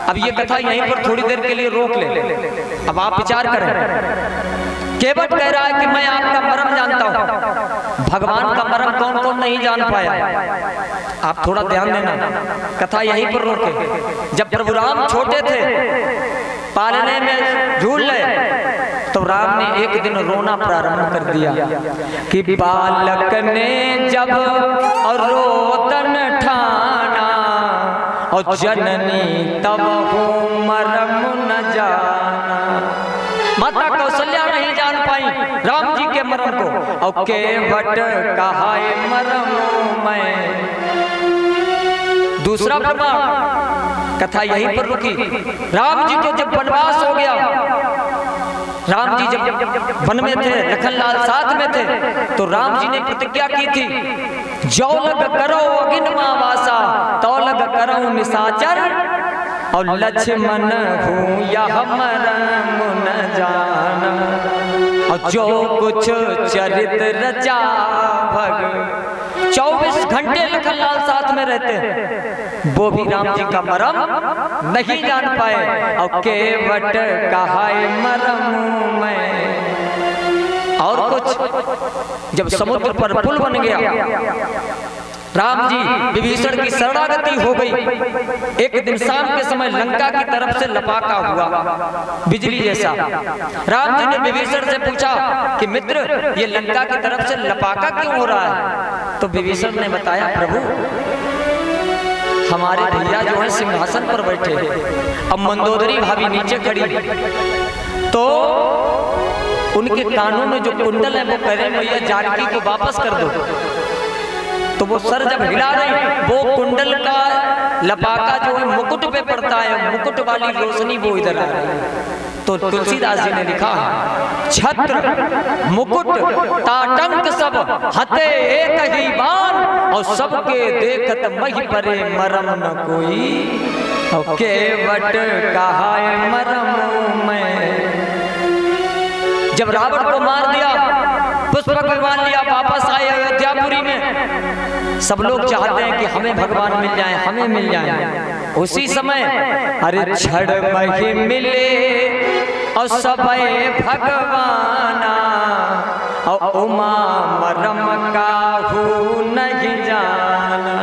अब ये कथा यहीं पर थोड़ी देर के लिए रोक ले, अब आप विचार करें। केवट कह रहा है कि मैं आपका मरम जानता हूं, भगवान का मरम कौन कौन नहीं जान पाया? आप थोड़ा ध्यान देना, कथा यहीं पर रोके। जब प्रभु राम छोटे थे, पालने में झूल रहे, तो राम ने एक दिन रोना प्रारंभ कर दिया कि बालक ने जब और रोदन ठाना और जननी तब हो मरम न जाना। माता कौशल्या नहीं जान पाई राम जी के मरम को, और केवट कहा मरम मैं। दूसरा प्रमाण, कथा यहीं पर रुकी। राम जी को जब वनवास हो गया, राम जी जब वन में थे, लखनलाल साथ में थे, तो राम जी ने प्रतिज्ञा की थी, जो लग करो अगिन मावासा, तो लग करो निशाचर, और लक्ष्मण हूँ यह मरम न जाना। और जो कुछ चरित रचा भग, 24 घंटे लखनलाल साथ में रहते, वो भी राम जी का मरम नहीं जान पाए। और केवट कहा मरम मैं। और कुछ, जब समुद्र पर पुल बन गया, राम जी विभीषण की शरणागति हो गई। एक दिन शाम के समय लंका की तरफ से लपाका हुआ बिजली जैसा। राम जी ने विभीषण से पूछा कि मित्र, ये लंका की तरफ से लपाका क्यों हो रहा है? तो विभीषण ने बताया, प्रभु हमारे भैया जो है सिंहासन पर बैठे, अब मंदोदरी भाभी नीचे खड़ी, तो उनके कानों में जो कुंडल है वो कह रहे भैया जानकी को वापस कर दो। तो वो सर जब हिला रही, वो कुंडल का लपाका जो है मुकुट पे पड़ता है, मुकुट वाली रोशनी वो इधर आ रही है। तो तुलसीदास जी ने लिखा, छत्र मुकुट ताटंक सब हते एक ही बान, और सबके देखत मही परे मरम न कोई। और केवट कहा मरम मैं। जब रावण को मार दिया, पुष्पक विमान लिया, वापस आए अयोध्यापुरी में, सब लोग चाहते हैं कि हमें भगवान मिल जाए, हमें मिल जाए। उसी समय अरे छड़ मही मिले और सबे भगवाना, और उमा मरम काहू नहीं जाना।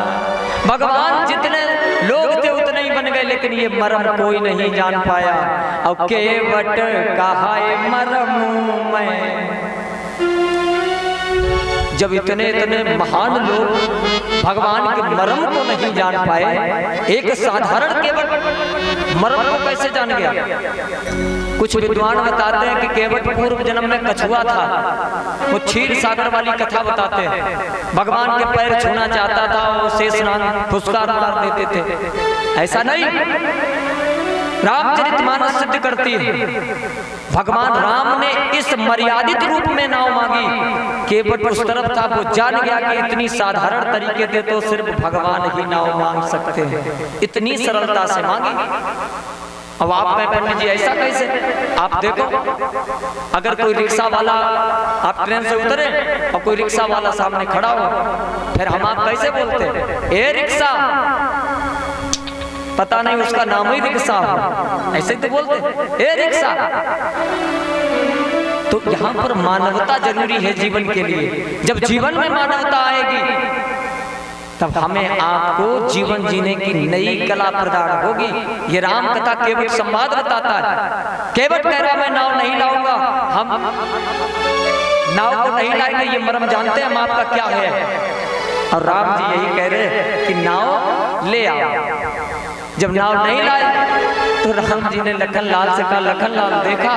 भगवान जितने लोग थे उतने ही बन गए, लेकिन ये मरम कोई नहीं जान पाया। और केवट कहा मरम मैं। जब इतने इतने महान लोग भगवान के मरम को नहीं जान पाए, एक साधारण केवट मरम को कैसे जान गया? कुछ विद्वान बताते हैं कि केवट पूर्व जन्म में कछुआ था। वो क्षीर सागर वाली कथा बताते हैं, भगवान के पैर छूना चाहता था, वो शेषनाग फुसकार मार देते थे। ऐसा नहीं, रामचरितमानस सिद्ध करती है, भगवान राम ने इस मर्यादित रूप में नाव मांगी। केवट उस तरफ था, वो जान गया कि इतनी साधारण तरीके से तो सिर्फ भगवान ही नाव मांग सकते हैं, इतनी सरलता से मांगी। अब आप कहें पंडित जी ऐसा कैसे? आप देखो, अगर कोई रिक्शा वाला, आप ट्रेन से उतरे और कोई रिक्शा वाला सामने खड़ा हो, फिर हम आप कैसे बोलते? ए रिक्शा, पता नहीं उसका नाम ही रिक्शा हो, ऐसे ही तो बोलते ए रिक्शा। तो यहाँ पर मानवता जरूरी है जीवन के लिए। जब जीवन में मानवता आएगी तब हमें आपको जीवन जीने की नई कला प्रदान होगी। ये राम कथा केवट संवाद बताता है। केवट कह रहा मैं नाव नहीं लाऊंगा, हम नाव को नहीं लाएंगे, ये मर्म जानते हैं हम आपका क्या है। और राम जी यही कह रहे कि नाव ले आओ। जब नाव नहीं लाए तो राम जी ने लखन लाल से कहा, लखन लाल देखा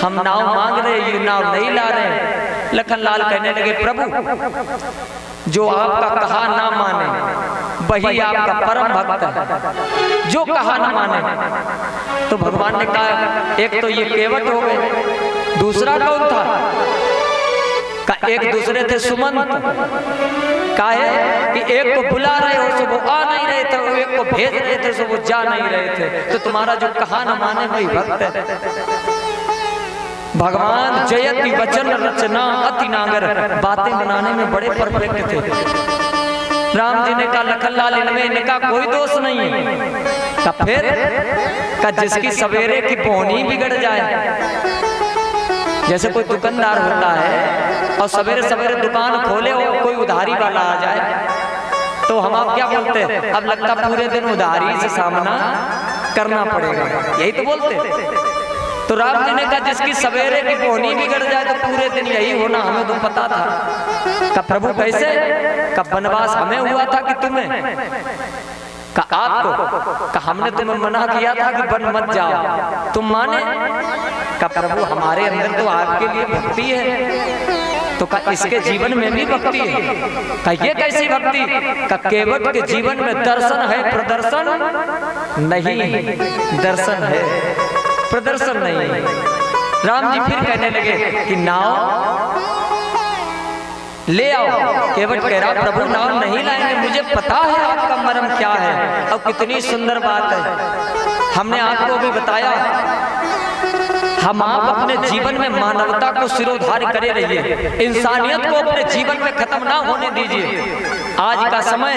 हम नाव मांग रहे, ये नाव नहीं ला रहे। लखन लाल कहने लगे प्रभु जो आपका कहा ना माने वही आपका परम भक्त है, जो कहा ना माने। तो भगवान ने कहा एक तो ये केवट हो गए, दूसरा कौन था? का एक दूसरे थे सुमंत। काहे कि एक को बुला रहे हो सो वो आ नहीं रहे थे, एक को भेज रहे थे सो वो जा नहीं रहे थे। तो तुम्हारा जो कहा न माने वही भक्त है। भगवान जयति वचन रचना अति नागर, बातें बनाने में बड़े परफेक्ट थे। राम जी ने कहा लखन लाल इनमें इनका कोई दोष नहीं है। का फिर का जिसकी सवेरे की पौनी बिगड़ जाए, जैसे कोई दुकानदार होता है और सवेरे सवेरे दुकान खोले और कोई उधारी वाला आ जाए तो हम आप क्या बोलते हैं? अब लगता पूरे दिन उधारी से सामना करना पड़ेगा, यही तो बोलते। तो राम जी ने कहा जिसकी सवेरे की पौनी बिगड़ जाए तो पूरे दिन यही होना, हमें तो पता था। का प्रभु कैसे? का वनवास हमें हुआ था कि तुम्हें? का आपको? का हमने तुम्हें मना किया था कि वन मत जाओ, तुम माने? का प्रभु हमारे अंदर तो आपके लिए भक्ति है, तो का इसके जीवन में भी भक्ति है। का ये कैसी भक्ति? का केवट के जीवन में दर्शन है, प्रदर्शन नहीं। दर्शन है, प्रदर्शन नहीं। राम जी फिर कहने लगे कि नाव ले आओ। केवट कह रहा प्रभु नाव नहीं लाएंगे, मुझे पता है आपका मर्म क्या है। अब कितनी सुंदर बात है, हमने आपको भी बताया। हम आप अपने जीवन में मानवता को सिरोधार्य करे रहिए, इंसानियत को अपने जीवन में खत्म ना होने दीजिए। आज का समय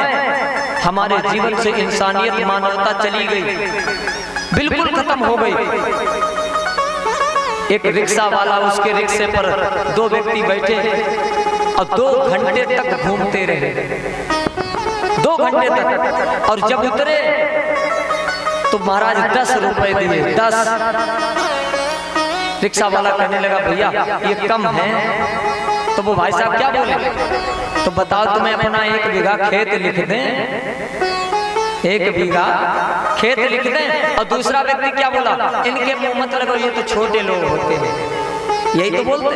हमारे जीवन से इंसानियत मानवता चली गई, बिल्कुल खत्म हो गई। एक रिक्शा वाला, उसके रिक्शे पर दो व्यक्ति बैठे और 2 घंटे तक घूमते रहे, 2 घंटे तक। और जब उतरे तो महाराज 10 रुपए दिए, 10। रिक्शा वाला कहने लगा भैया ये कम है। तो वो भाई साहब क्या बोले? तो बताओ तुम्हें अपना 1 बीघा खेत लिख दें, 1 बीघा खेत लिख दें। और दूसरा व्यक्ति क्या बोला? इनके मुंह मत लगो, ये तो छोटे लोग होते हैं, यही तो बोलते।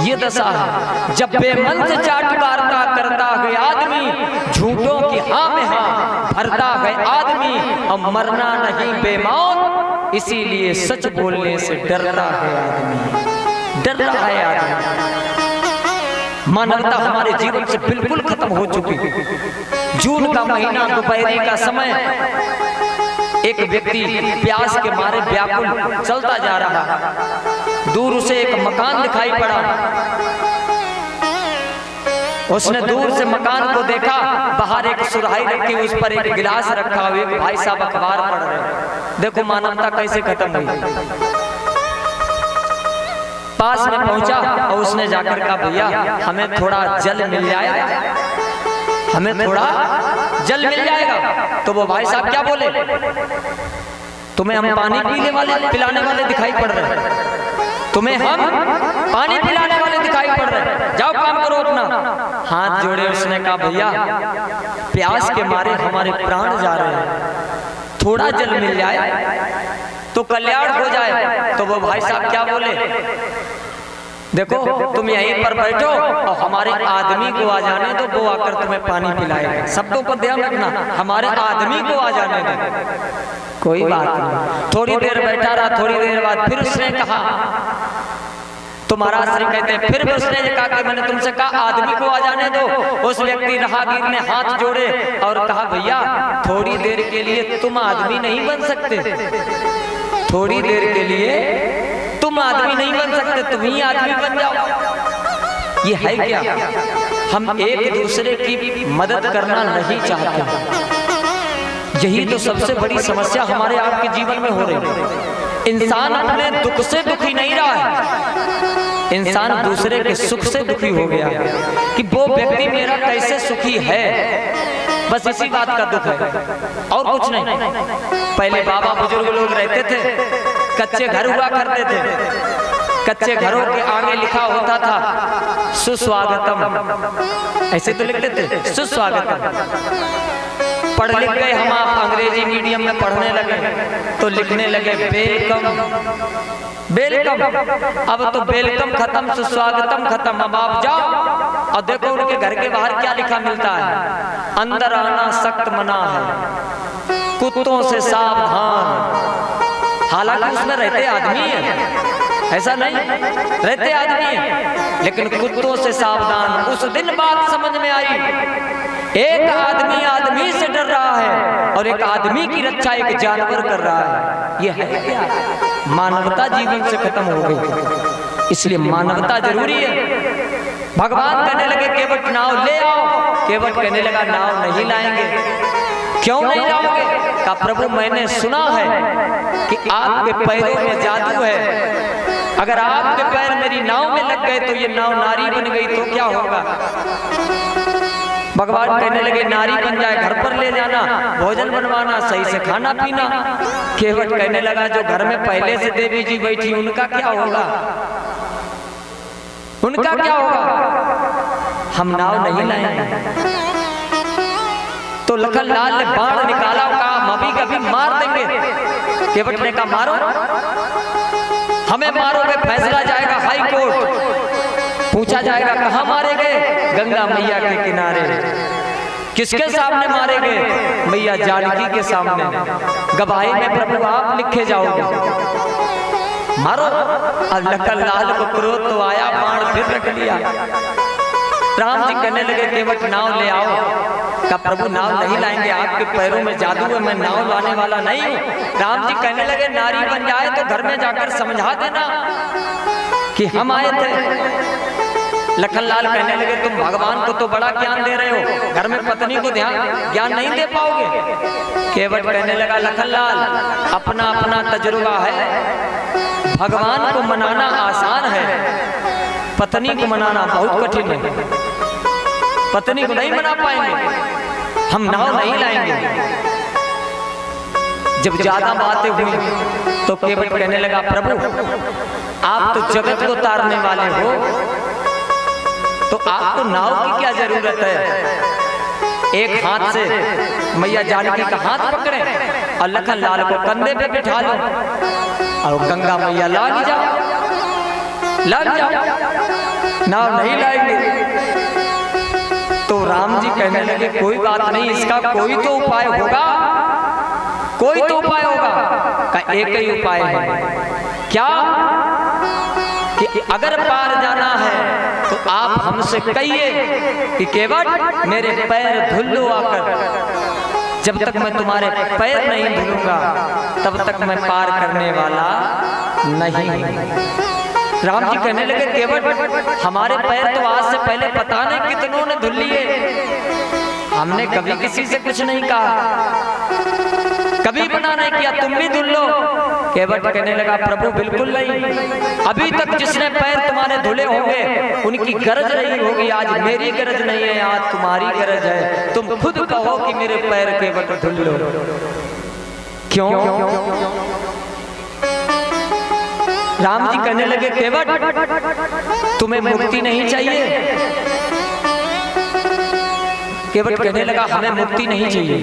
ये दशा है जब बेमन से चाटुकारिता करता है आदमी, झूठों की हाँ में हाँ भरता है आदमी, और मरना नहीं बेमौत, इसीलिए सच बोलने से डरता है आदमी, डरता है आदमी। मानवता हमारे जीवन से बिल्कुल खत्म हो चुकी। जून का महीना, दोपहर का समय, एक व्यक्ति प्यास के मारे व्याकुल चलता जा रहा। दूर उसे एक मकान दिखाई पड़ा। उसने दूर से मकान को देखा, बाहर एक सुराही रखी, उस पर एक गिलास रखा हुआ, एक भाई साहब अखबार पढ़ रहे। देखो मानवता कैसे खत्म हुई। पास में पहुंचा और उसने जाकर कहा भैया हमें थोड़ा जल मिल जाएगा, हमें थोड़ा जल मिल जाएगा। तो वो भाई साहब क्या बोले? तुम्हें हम पानी पीने वाले पिलाने वाले दिखाई पड़ रहे हैं, तुम्हें हम पानी पिलाने वाले दिखाई पड़ रहे हैं, जाओ काम करो अपना। हाथ जोड़े उसने कहा भैया प्यास के मारे हमारे प्राण जा रहे हैं, थोड़ा जल मिल जाए तो कल्याण हो जाए। तो वो भाई साहब क्या बोले? देखो तुम यहीं पर बैठो और हमारे आदमी को आ जाने दो, वो आकर तुम्हें पानी पिलाएगा। शब्दों पर ध्यान रखना, हमारे आदमी को आ जाने दो। कोई बात नहीं। थोड़ी देर बैठा रहा, थोड़ी देर बाद फिर उसने कहा, तो महाराज श्री कहते हैं फिर भी उसने ये कहा कि मैंने तुमसे कहा आदमी को आ जाने दो। उस व्यक्ति राहगीर ने हाथ जोड़े और कहा भैया थोड़ी देर के लिए तुम आदमी नहीं बन सकते, थोड़ी देर के लिए तुम आदमी नहीं बन सकते, तुम ही आदमी बन जाओ। ये है क्या? हम एक दूसरे की मदद करना नहीं चाहते। यही तो सबसे बड़ी समस्या हमारे आपके जीवन में हो रही है। इंसान अपने दुख से दुखी नहीं रहा है, इंसान दूसरे के सुख से दुखी हो गया कि वो व्यक्ति मेरा कैसे सुखी है, बस इसी बात का दुख है और कुछ नहीं। पहले बाबा बुजुर्ग लोग रहते थे, कच्चे घर हुआ करते थे, कच्चे घरों के आगे लिखा होता था सुस्वागतम, ऐसे तो लिखते थे सुस्वागतम। पढ़ लिख गए हम, आप अंग्रेजी मीडियम में पढ़ने लगे तो लिखने लगे वेलकम वेलकम। अब तो वेलकम खत्म, सुस्वागतम खत्म। अब आप जाओ और देखो उनके घर के बाहर क्या लिखा मिलता है, अंदर आना सख्त मना है, कुत्तों से सावधान। हालांकि उसमें रहते आदमी है, ऐसा नहीं, रहते आदमी है, लेकिन कुत्तों से सावधान। उस दिन बात समझ में आई, एक आदमी आदमी से डर रहा है और एक आदमी की रक्षा एक जानवर कर रहा है। यह है क्या? मानवता जीवन से खत्म हो गई। इसलिए मानवता जरूरी है। भगवान कहने लगे केवट नाव ले आओ, केवट कहने लगा नाव नहीं लाएंगे। क्यों नहीं लाओगे? कहा प्रभु मैंने सुना है कि आपके पैरों में जादू है, अगर आपके पैर मेरी नाव में लग गए तो ये नाव नारी बन गई तो क्या होगा? भगवान कहने लगे नारी बन जाए, घर पर ले जाना, भोजन बनवाना, सही से खाना पीना। केवट कहने लगा जो घर में पहले से देवी जी बैठी उनका क्या होगा, उनका क्या होगा? हम नाव नहीं लाएंगे। तो लखन लाल ने बाण निकाला, कहा हम अभी कभी मार देंगे। केवट ने कहा मारो, हमें मारोगे फैसला जाएगा हाई कोर्ट। पूछा जाएगा कहाँ मारे गए? गंगा मैया के किनारे। किसके सामने मारे गए? मैया जानकी के सामने। गवाही में प्रभु आप लिखे जाओगे, मारो। अब लखन लाल को क्रोध तो आया, बाण फिर रख लिया। राम जी कहने लगे केवट नाव ले आओ। का प्रभु नाव नहीं लाएंगे, आपके पैरों में जादू है, मैं नाव लाने वाला नहीं हूँ। राम जी कहने लगे नारी बन जाए तो घर में जाकर समझा देना कि हम आए थे। लखन लाल कहने लगे तुम भगवान को तो बड़ा ज्ञान दे रहे हो, घर में पत्नी को ज्ञान नहीं दे पाओगे। केवट कहने लगा लखन लाल अपना अपना तजुर्बा है, भगवान को मनाना आसान है, पत्नी को मनाना बहुत कठिन है। पत्नी को नहीं मना पाएंगे, हम नाव नहीं लाएंगे। जब ज्यादा बातें हुई तो केवट कहने लगा प्रभु आप तो जगत को तारने वाले हो, तो आपको नाव की क्या जरूरत है? एक हाथ से मैया जानकी का हाथ पकड़े और लखन लाल को कंधे पे बिठा लो और गंगा मैया लाग जाओ, लग जाओ, नाव नहीं लाएंगे। तो राम जी कहने लगे कोई बात नहीं, इसका कोई तो उपाय होगा, कोई तो उपाय होगा। का एक ही उपाय है, क्या? कि अगर पार जाना है तो आप हमसे कहिए कि केवट मेरे पैर धुल लो आकर। जब तक मैं तुम्हारे पैर नहीं धुलूंगा तब तक मैं पार करने वाला नहीं। राम जी कहने लगे केवट हमारे पैर तो आज से पहले पता नहीं कितनों ने धुल लिए, हमने कभी किसी से कुछ नहीं कहा, कभी मना नहीं किया, तुम भी धुल लो। केवट कहने लगा प्रभु बिल्कुल नहीं, अभी तक जिसने पैर तुम्हारे धुले होंगे उनकी गरज रही होगी, आज मेरी गरज नहीं है, आज तुम्हारी गरज है। तुम खुद कहो कि मेरे पैर केवट धुल लो। क्यों? राम जी कहने लगे केवट तुम्हें मुक्ति नहीं चाहिए? केवट कहने लगा हमें मुक्ति नहीं चाहिए,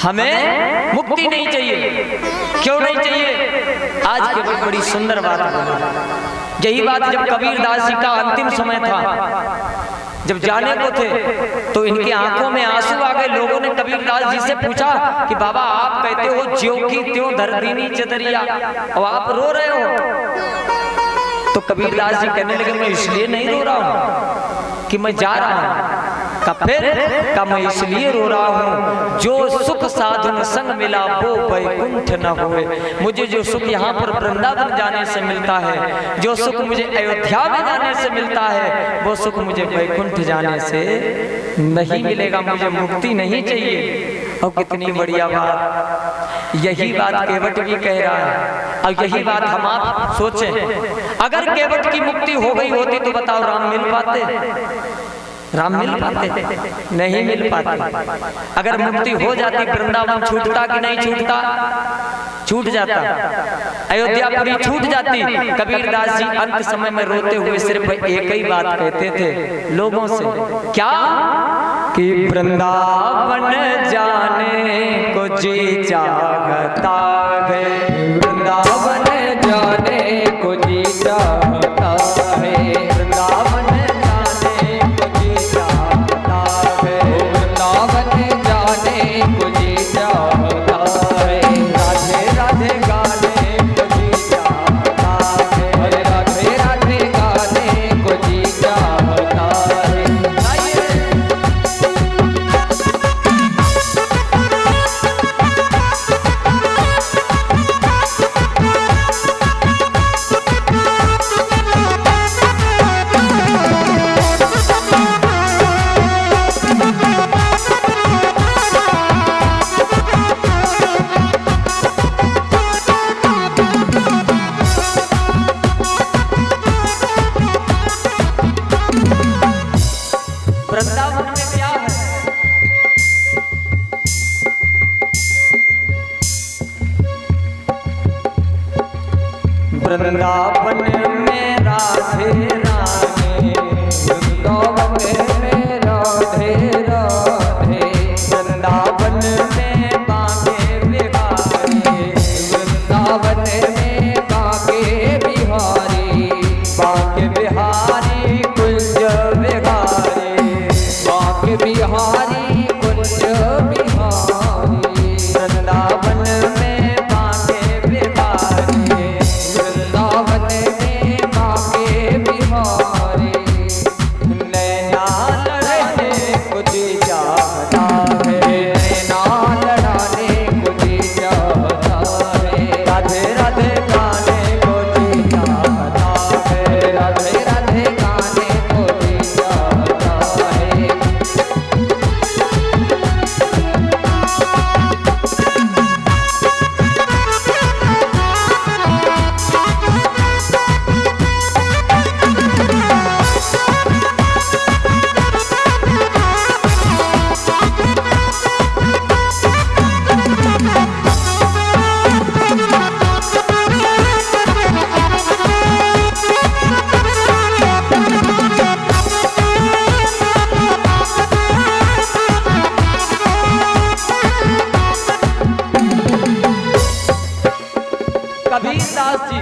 हमें मुक्ति नहीं चाहिए। क्यों नहीं चाहिए? आज केवट बड़ी सुंदर बात है। यही बात जब कबीरदास जी का अंतिम समय था, जब जाने को थे तो इनकी आंखों में आंसू आ गए। लोगों ने कबीरदास जी से पूछा कि बाबा आप कहते हो ज्यों की त्यों धर दीनी चदरिया और आप रो रहे हो। तो तो कबीरदास जी कहने लगे मैं इसलिए नहीं रो रहा हूं कि मैं जा रहा हूं, का मैं इसलिए रो रहा हूँ जो सुख साधन संग मिला वो वैकुंठ न होए। मुझे जो सुख यहाँ पर वृंदावन जाने से मिलता है, जो सुख मुझे अयोध्या में जाने से मिलता है, वो सुख मुझे वैकुंठ जाने से नहीं मिलेगा। मुझे मुक्ति नहीं चाहिए। और कितनी बढ़िया बात, यही बात केवट भी कह रहा है। और यही बात हम आप सोचें, अगर केवट की मुक्ति हो गई होती तो बताओ राम मिल पाते? राम मिल पाते? नहीं मिल पाते। अगर मुक्ति हो जाती वृंदावन छूटता कि नहीं छूटता? छूट जाता। अयोध्यापुरी छूट जाती। कबीरदास जी अंत समय में रोते हुए सिर्फ एक ही बात कहते थे लोगों से, क्या? कि वृंदावन जाने को जी चाहता है, वृंदावन जाने को जी चाहता है, वृंदावन जाने को जी चाहता है, वृंदावन जाने को जी चाहता है, राधे राधे गाने को जी चाहता है, राधे राधे गाने को जी चाहता है। वृंदावन में क्या है? वृंदावन में राधे राधे, वृंदावन में राधे राधे, वृंदावन में बांके बिहारी, वृंदावन में बांके बिहारी, बांके बिहारी कुंज बिहारी, बांके बिहारी कुंज बिहारी, वृंदावन में बांके बिहारी, वृंदावन में बांके बिहारी, नैना लड़ाने को जी चाहता है, नैना लड़ाने को जी चाहता है, राधे राधे गाने को जी चाहता है, राधे राधे गाने को जी चाहता है। कबीरदास जी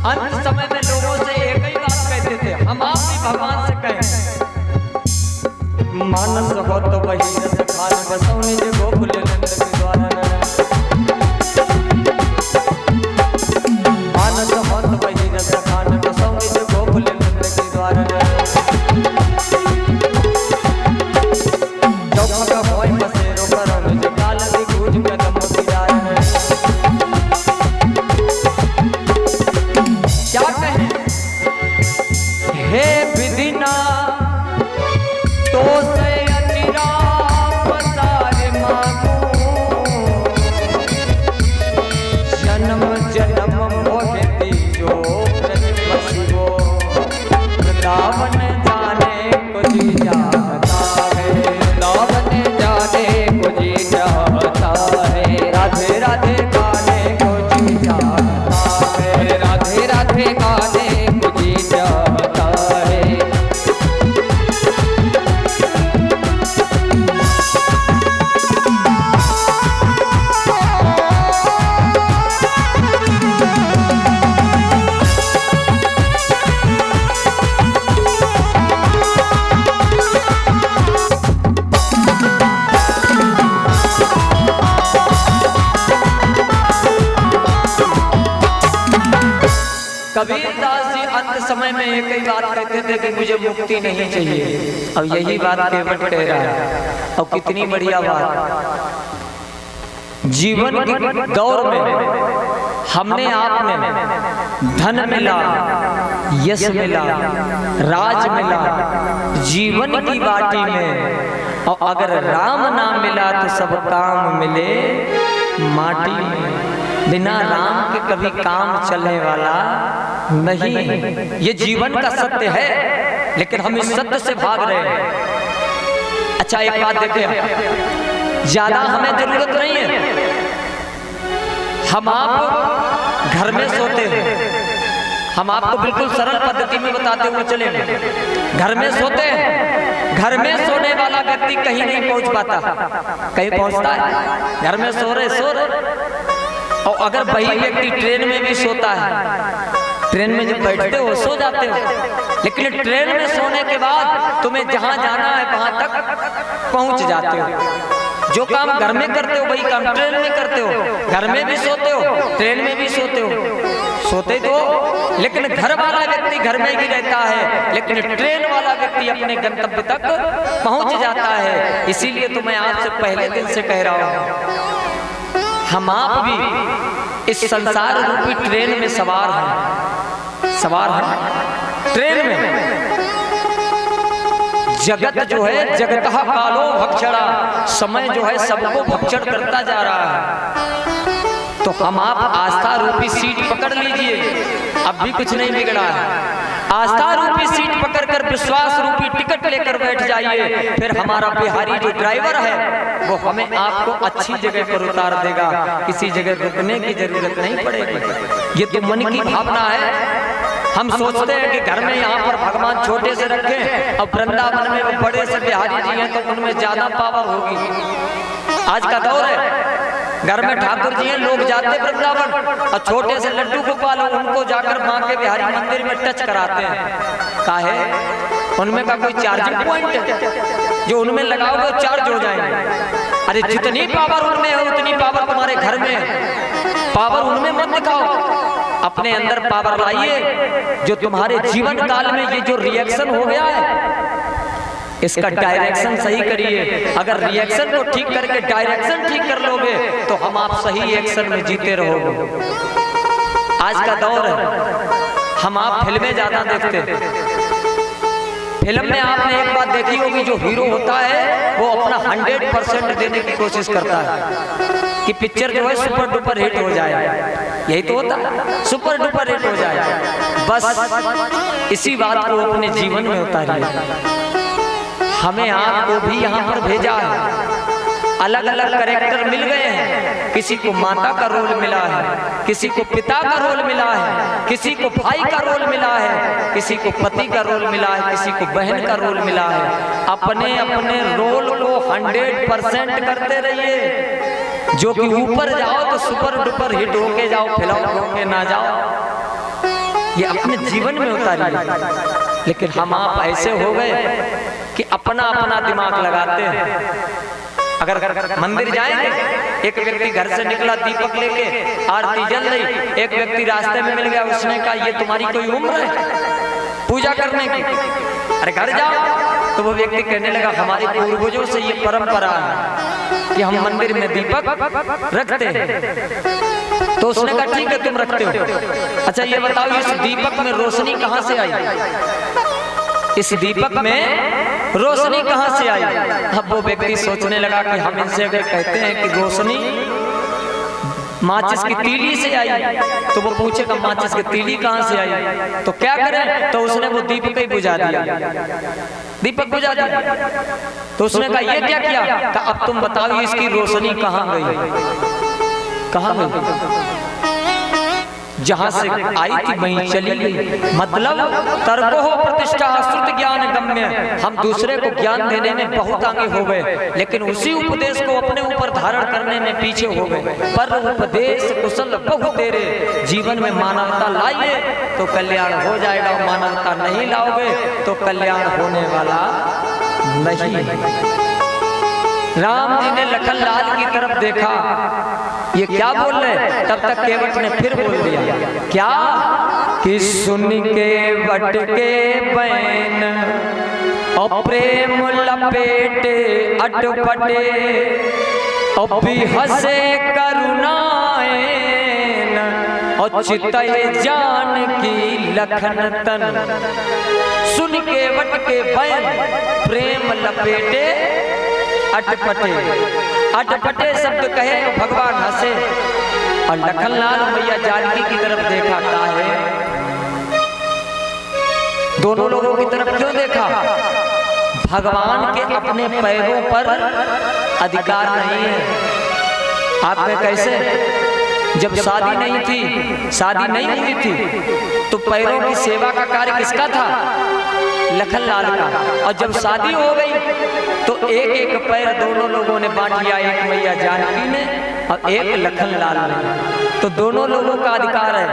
अंत समय में लोगों से एक ही बात कहते थे, हम आप भी भगवान से कहें, मानस हो तो वही रस खान बसौ निज गोकुल नंद के द्वारा, मानस हो तो वही रस खान बसौ निज गोकुल नंद के द्वारा, चौखट होय बसेरो पर निज काल दी गूंज कदम पिराए। क्या कहें? हे विधिना तो से अचिरा पसारे मांगू, जन्म जन्म मोहे दीजो ब्रज बसिवो, वृंदावन जाने को जी चाहता है, वृंदावन जाने को जी चाहता है, राधे राधे गाने को जी चाहता है, राधे राधे गाने को जी चाहता है। कबीरदास जी अंत समय में एक ही बात कहते थे कि मुझे मुक्ति नहीं चाहिए। अब यही बात केवट कह रहा है। और कितनी बढ़िया बात। जीवन के दौर में हमने आप में धन मिला, यश मिला, राज मिला, जीवन की बाटी में, और अगर राम नाम मिला तो सब काम मिले माटी में। बिना राम के कभी काम चलने वाला नहीं। ये जीवन का सत्य है, लेकिन हम इस सत्य से भाग रहे हैं। अच्छा एक बात देखिए, ज्यादा हमें जरूरत नहीं है। हम आप घर में सोते हैं, हम आपको बिल्कुल सरल पद्धति में बताते हुए चले। घर में सोते हैं, घर में सोने वाला व्यक्ति कहीं नहीं पहुंच पाता। कहीं पहुंचता है? घर में सो रहे। और अगर वही व्यक्ति ट्रेन में भी सोता है, ट्रेन में जब बैठते हो सो जाते हो, लेकिन ट्रेन में सोने के बाद तुम्हें जहां जाना है वहां तक पहुंच जाते हो। जो काम घर में करते हो वही काम ट्रेन में करते हो। घर में भी सोते हो, ट्रेन में भी सोते हो, सोते तो, लेकिन घर वाला व्यक्ति घर में ही रहता है, लेकिन ट्रेन वाला व्यक्ति अपने गंतव्य तक पहुंच जाता है। इसीलिए तो मैं आपसे पहले दिन से कह रहा हूं, हम आप भी इस संसार रूपी ट्रेन में सवार हैं। ट्रेन में जगत जो है जगतः कालो भक्षणा, समय जो है सबको भक्षण करता जा रहा है। तो हम आप आस्था रूपी सीट पकड़ लीजिए, अब भी कुछ नहीं बिगड़ा है। आस्था रूपी सीट पकड़कर विश्वास रूपी टिकट लेकर बैठ जाइए, फिर हमारा बिहारी जो ड्राइवर है वो हमें आपको अच्छी जगह पर उतार देगा। किसी जगह रुकने की जरूरत नहीं पड़ेगी। ये तो मन की भावना है। हम सोचते हैं कि घर में यहाँ पर भगवान छोटे से रखें, और वृंदावन में वो बड़े से बिहारी जी हैं तो उनमें ज्यादा पावर होगी। आज का दौर है, घर में ठाकुर जी हैं, लोग जाते वृंदावन, और छोटे से लड्डू गोपाल उनको जाकर माँ के बिहारी मंदिर में टच कराते हैं। काहे? उनमें का कोई चार्जिंग पॉइंट है जो उनमें लगाओगे चार्ज हो जाएंगे। अरे जितनी पावर उनमें है उतनी पावर तुम्हारे घर में है। पावर उनमें मत दिखाओ, अपने अंदर पावर लाइए। जो तुम्हारे जीवन काल में ये जो रिएक्शन हो गया है, इसका डायरेक्शन सही करिए। अगर रिएक्शन को ठीक करके डायरेक्शन ठीक कर लोगे तो हम आप सही एक्शन में जीते रहोगे। आज का दौर है, हम आप फिल्में ज्यादा देखते हैं। फिल्म में आपने एक बात देखी होगी, जो हीरो होता है वो अपना 100% देने की कोशिश करता है कि पिक्चर जो है सुपर डुपर हिट हो जाए। यही तो होता है, सुपर डुपर हिट हो जाए। बस इसी बात को अपने जीवन में उतारिए। हमें आपको भी यहाँ पर भेजा है, अलग अलग कैरेक्टर मिल गए हैं। किसी को माता का रोल मिला है, किसी को पिता का रोल मिला है, किसी को भाई का रोल मिला है, किसी को पति का रोल मिला है, किसी को बहन का रोल मिला है। अपने अपने रोल को 100% करते रहिए। जो कि ऊपर जाओ तो सुपर डुपर हिट होके जाओ, फ्लॉप होके ना जाओ। ये अपने जीवन में उतारिए। लेकिन हम आप ऐसे हो गए कि अपना अपना दिमाग लगाते हैं। अगर मंदिर जाएंगे, एक व्यक्ति घर से निकला दीपक लेके, आरती जल रही, एक व्यक्ति रास्ते में मिल गया, उसने कहा ये तुम्हारी कोई उम्र है पूजा करने की? अरे घर जाओ। तो वो व्यक्ति कहने लगा हमारे पूर्वजों से ये परंपरा है कि हम मंदिर में दीपक रखते हैं। तो उसने कहा ठीक है तुम रखते हो, अच्छा ये बताओ इस दीपक में रोशनी कहाँ से आई? इस दीपक में रोशनी कहाँ से आई? अब वो व्यक्ति सोचने लगा कि हम इनसे अगर कहते हैं कि रोशनी माचिस की तीली से आई, तो वो पूछेगा माचिस की तीली कहाँ से आई, तो क्या करें? तो उसने वो दीपक ही बुझा दिया, दीपक बुझा दिया। तो उसने कहा ये क्या किया? कहा अब तुम बताओ इसकी रोशनी कहाँ गई? कहाँ गई? जहां से आई थी वहीं चली गई। मतलब तर्को हो प्रतिष्ठा श्रुत ज्ञान गम्य। हम दूसरे को ज्ञान देने में बहुत आगे हो गए, लेकिन उसी उपदेश को अपने ऊपर धारण करने में पीछे हो गए। पर उपदेश कुशल बहु तेरे, जीवन में मानवता लाइए तो कल्याण हो जाएगा, मानवता नहीं लाओगे तो कल्याण होने वाला नहीं। राम जी ने लखन लाल की तरफ देखा, ये क्या बोल रहे? तब तक केवट ने फिर बोल दिया, क्या कि सुन के वट के बैन और प्रेम लपेटे अटपटे और भी हंसे करुणाएन और चितय जान की लखन तन। सुन के वट के बैन प्रेम लपेटे अटपटे, अटपटे शब्द कहे तो भगवान हंसे। और लखनलाल मैया जानकी की तरफ देखा, का है दोनों लोगों की तरफ क्यों देखा? भगवान के अपने पैरों पर अधिकार नहीं है। आप में कैसे? जब शादी नहीं थी, शादी नहीं हुई थी, तो पैरों की सेवा का कार्य किसका था? लखनलाल का। और जब शादी हो गई तो एक एक पैर दोनों लोगों ने बांट लिया, एक मैया जानकी ने और एक लखनलाल ने। तो दोनों लोगों का अधिकार है।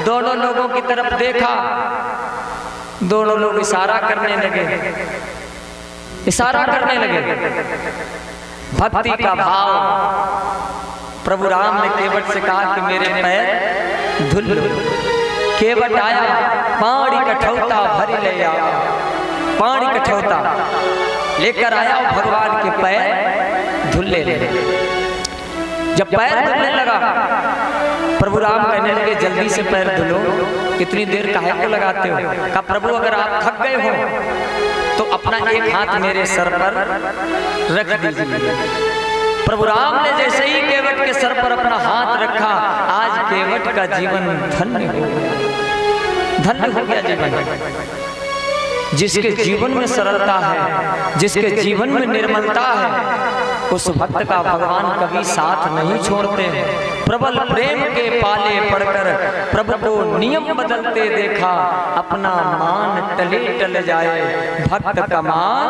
दोनों लोगों की तरफ देखा, दोनों लोग इशारा करने लगे, इशारा करने लगे। भक्ति का भाव। प्रभु राम ने केवट से कहा कि मेरे पैर धुल लो। केवट आया, पानी कठौता भरी ले आया, पानी कठौता लेकर आया और भगवान के पैर धुलने लगे। जब पैर धुलने लगा, प्रभु राम कहने लगे जल्दी से पैर धुलो, इतनी देर काहे को लगाते हो? कहा प्रभु अगर आप थक गए हो तो अपना एक हाथ मेरे सर पर रख दीजिए। प्रभु राम ने जैसे ही केवट के सर पर अपना हाथ रखा, आज केवट का जीवन धन्य हो गया, धन्य हो गया जीवन। जिसके जीवन में सरलता है, जिसके जीवन में निर्मलता है, उस भक्त का भगवान कभी साथ नहीं छोड़ते हैं। प्रबल प्रेम के पाले पड़कर प्रभु को नियम बदलते देखा, अपना मान टले टल जाए, भक्त का मान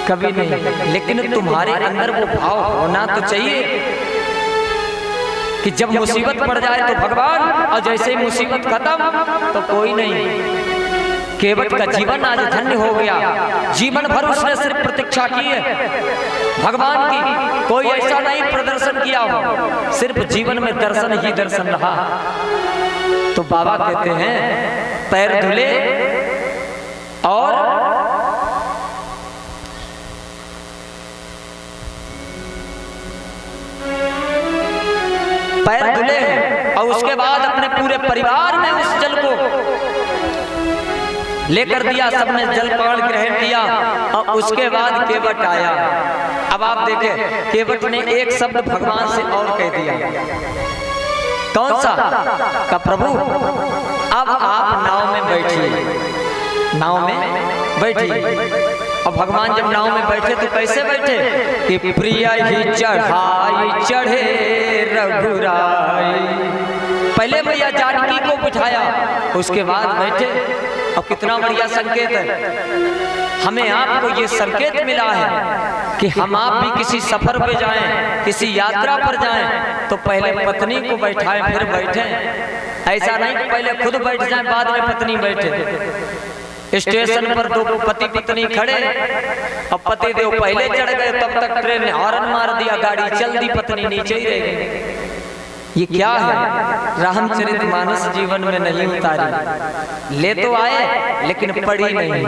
कभी नहीं। लेकिन तुम्हारे अंदर वो भाव होना तो चाहिए कि जब मुसीबत पड़ जाए तो भगवान, और जैसे ही मुसीबत खत्म तो कोई नहीं। केवट का जीवन आज धन्य हो गया। जीवन भर उसने सिर्फ प्रतीक्षा की है भगवान की, कोई ऐसा नहीं प्रदर्शन किया हो, सिर्फ जीवन में दर्शन ही दर्शन रहा। तो बाबा कहते हैं पैर धुले और पैर धुले और उसके बाद अपने पूरे परिवार में उस जल को लेकर दिया, सबने जलपान ग्रहण किया। और उसके बाद केवट आया। अब आप देखें, केवट ने एक शब्द भगवान से और कह दिया, कौन सा? का प्रभु अब आप नाव में बैठिए, नाव में बैठिए। और भगवान जब नाव में बैठे तो कैसे बैठे? कि प्रिय ही चढ़ाई चढ़े रघुराई। पहले मैया जानकी को बिठाया, उसके बाद बैठे। और कितना बढ़िया संकेत है, हमें आपको ये संकेत मिला है कि हम आप भी किसी सफर पे जाएं, किसी यात्रा पर जाएं तो पहले पत्नी को बैठाएं फिर बैठें। ऐसा नहीं कि पहले खुद बैठ जाएं बाद में पत्नी बैठे। स्टेशन पर दो पति पत्नी खड़े और पति देव पहले चढ़ गए, तब तक ट्रेन ने हॉर्न मार दिया, गाड़ी चल दी, पत्नी नीचे ही रह गई। ये क्या है? रामचरितमानस जीवन में नहीं उतारी। ले तो आए लेकिन पढ़ी नहीं,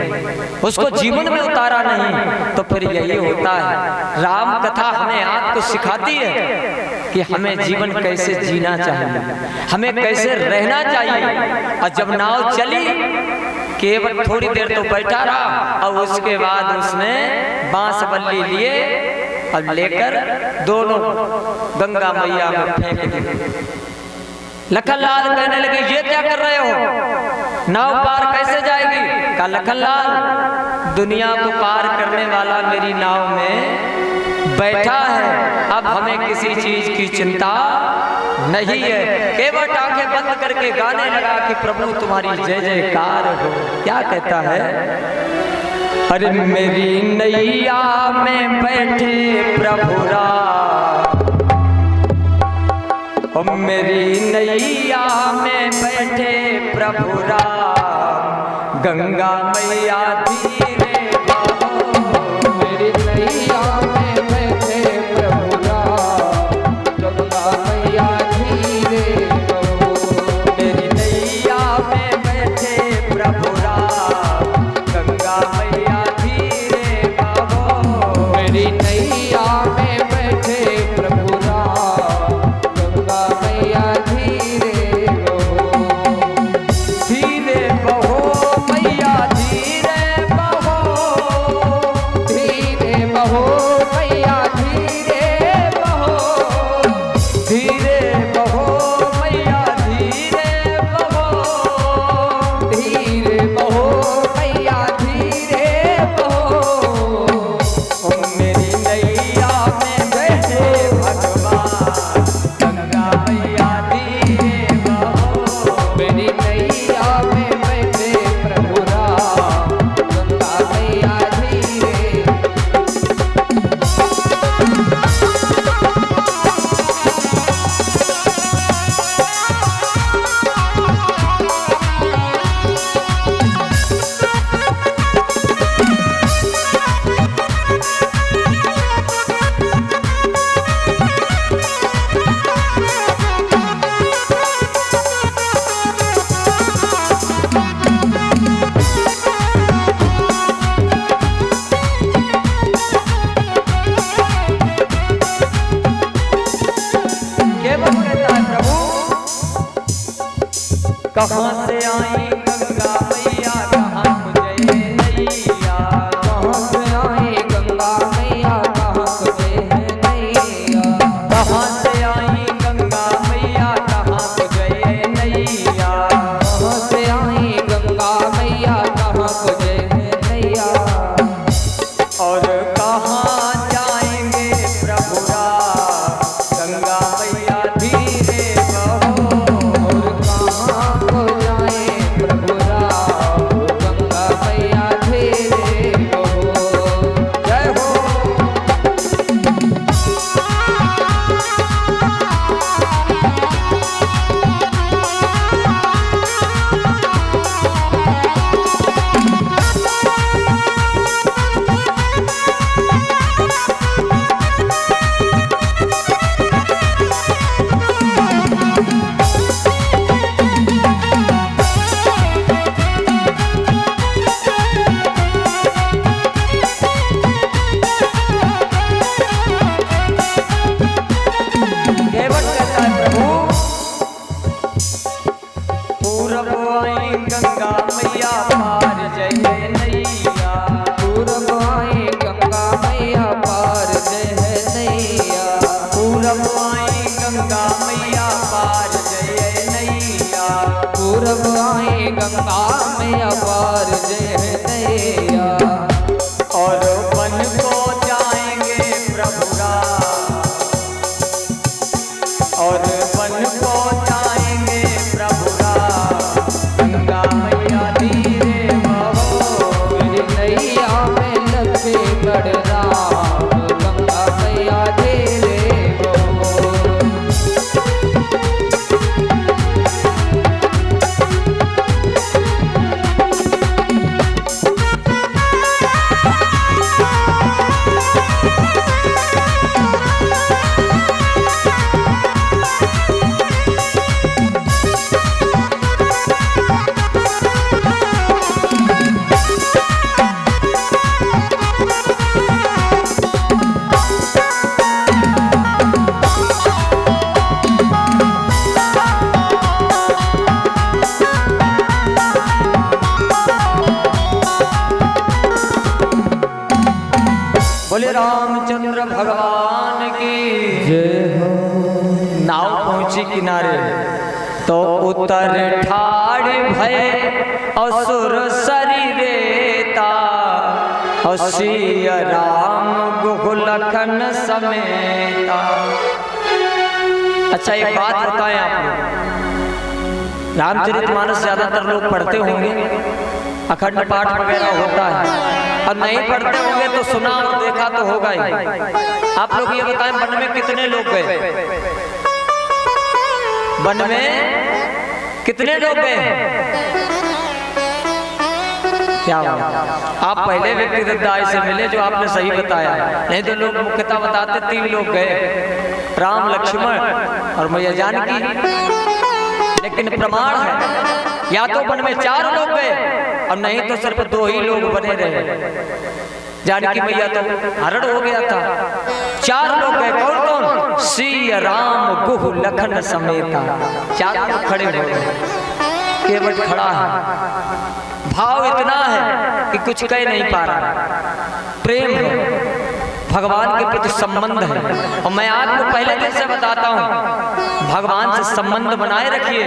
उसको जीवन में उतारा नहीं। तो फिर यही होता है, राम कथा हमें आपको सिखाती है कि हमें जीवन कैसे जीना चाहिए, हमें कैसे रहना चाहिए। और जब नाव चली, केवल थोड़ी देर तो बैठा रहा और उसके बाद उसने बांस बल्ली लिए और लेकर दोनों गंगा मैया में फेंक दिए। लखनलाल कहने लगे ये क्या कर रहे हो, नाव पार कैसे जाएगी? कहा लखनलाल दुनिया को पार करने वाला मेरी नाव में बैठा है, अब हमें किसी चीज की चिंता नहीं है। केवट आंखें बंद करके गाने लगा कि प्रभु तुम्हारी जय जयकार हो। क्या कहता है? अरे मेरी नैया में बैठे प्रभु राम, और मेरी नैया में बैठे प्रभु राम, गंगा मैया धीरे बहो। मेरी नैया में बैठे प्रभु राम, गंगा मैया धीरे बहो। मेरी नैया में बैठे प्रभु राम, गंगा मैया धीरे बहो। मेरी नैया में बैठे प्रभु राम, गंगा मैया धीरे बहो। धीरे बहो मैया धीरे बहो, धीरे बहो मैया धीरे बहो। धीरे बहो मैया धीरे बहो। धीरे बहो मैया धीरे बहो। ओ मेरी नैया में बैठे भगवान, गंगा मैया धीरे बहो। मेरी नैया में बैठे प्रभु राम, गंगा मैया धीरे। केवल कहता है प्रभु, कहाँ से आई गंगा मैया, कहाँ मुझे नैया। कहाँ से आई गंगा मैया, कहाँ तुझे है नैया। कहाँ से आई गंगा मैया, कहाँ मुझे नैया। कहाँ से आई गंगा मैया, कहाँ तुझे है नैया। और कहाँ जाएंगे प्रभु राम, गंगा मैया धीरे बहो। और कहाँ को जाए प्रभु राम, गंगा मैया धीरे बहो। जय हो। केवट कहता है प्रभु, पूरब आई गंगा मैया पार जय नैया। पूरब आई गंगा मैया, पार जय है नैया। पूरब आई गंगा मैया पार जय नैया। पूरब आई गंगा मैया, पार जय है नैया। और बन को जाएंगे प्रभु राम, और बन को जाएंगे प्रभु राम, गंगा मैया धीरे बहो। मेरी नैया में लगे गढ़ राम, गंगा मैया धीरे बहो। बोले रामचंद्र भगवान की जय हो। नाव पहुंची किनारे तो उतर ठाड़ भय असुर शरीरेता, हसिया राम गुहलखन समेता। अच्छा एक बात बताएं आप लोग, रामचरितमानस ज्यादातर लोग पढ़ते होंगे, अखंड पाठ वगैरह होता है, और नहीं पढ़ते होंगे तो सुना और देखा तो होगा ही। आप लोग ये बताएं वन में कितने लोग गए? वन में कितने लोग गए? क्या हुआ? आप पहले व्यक्ति दत्ताई से मिले जो आपने सही बताया, नहीं तो लोग मुख्यतः बताते 3 लोग गए, राम लक्ष्मण और मैया जानकी। लेकिन प्रमाण है या तो वन में 4 लोग गए और नहीं तो सिर्फ 2 ही लोग बने रहे। जानकी मैया तो हरण हो गया था। 4 लोग गए, कौन कौन? सिया राम गुह लखन समेता। 4 लोग खड़े हो गए, केवट खड़ा है। भाव इतना है कि कुछ कह नहीं पा रहा। प्रेम है, भगवान के प्रति संबंध है। और मैं आपको पहले दिन से बताता हूँ, भगवान से संबंध बनाए रखिए।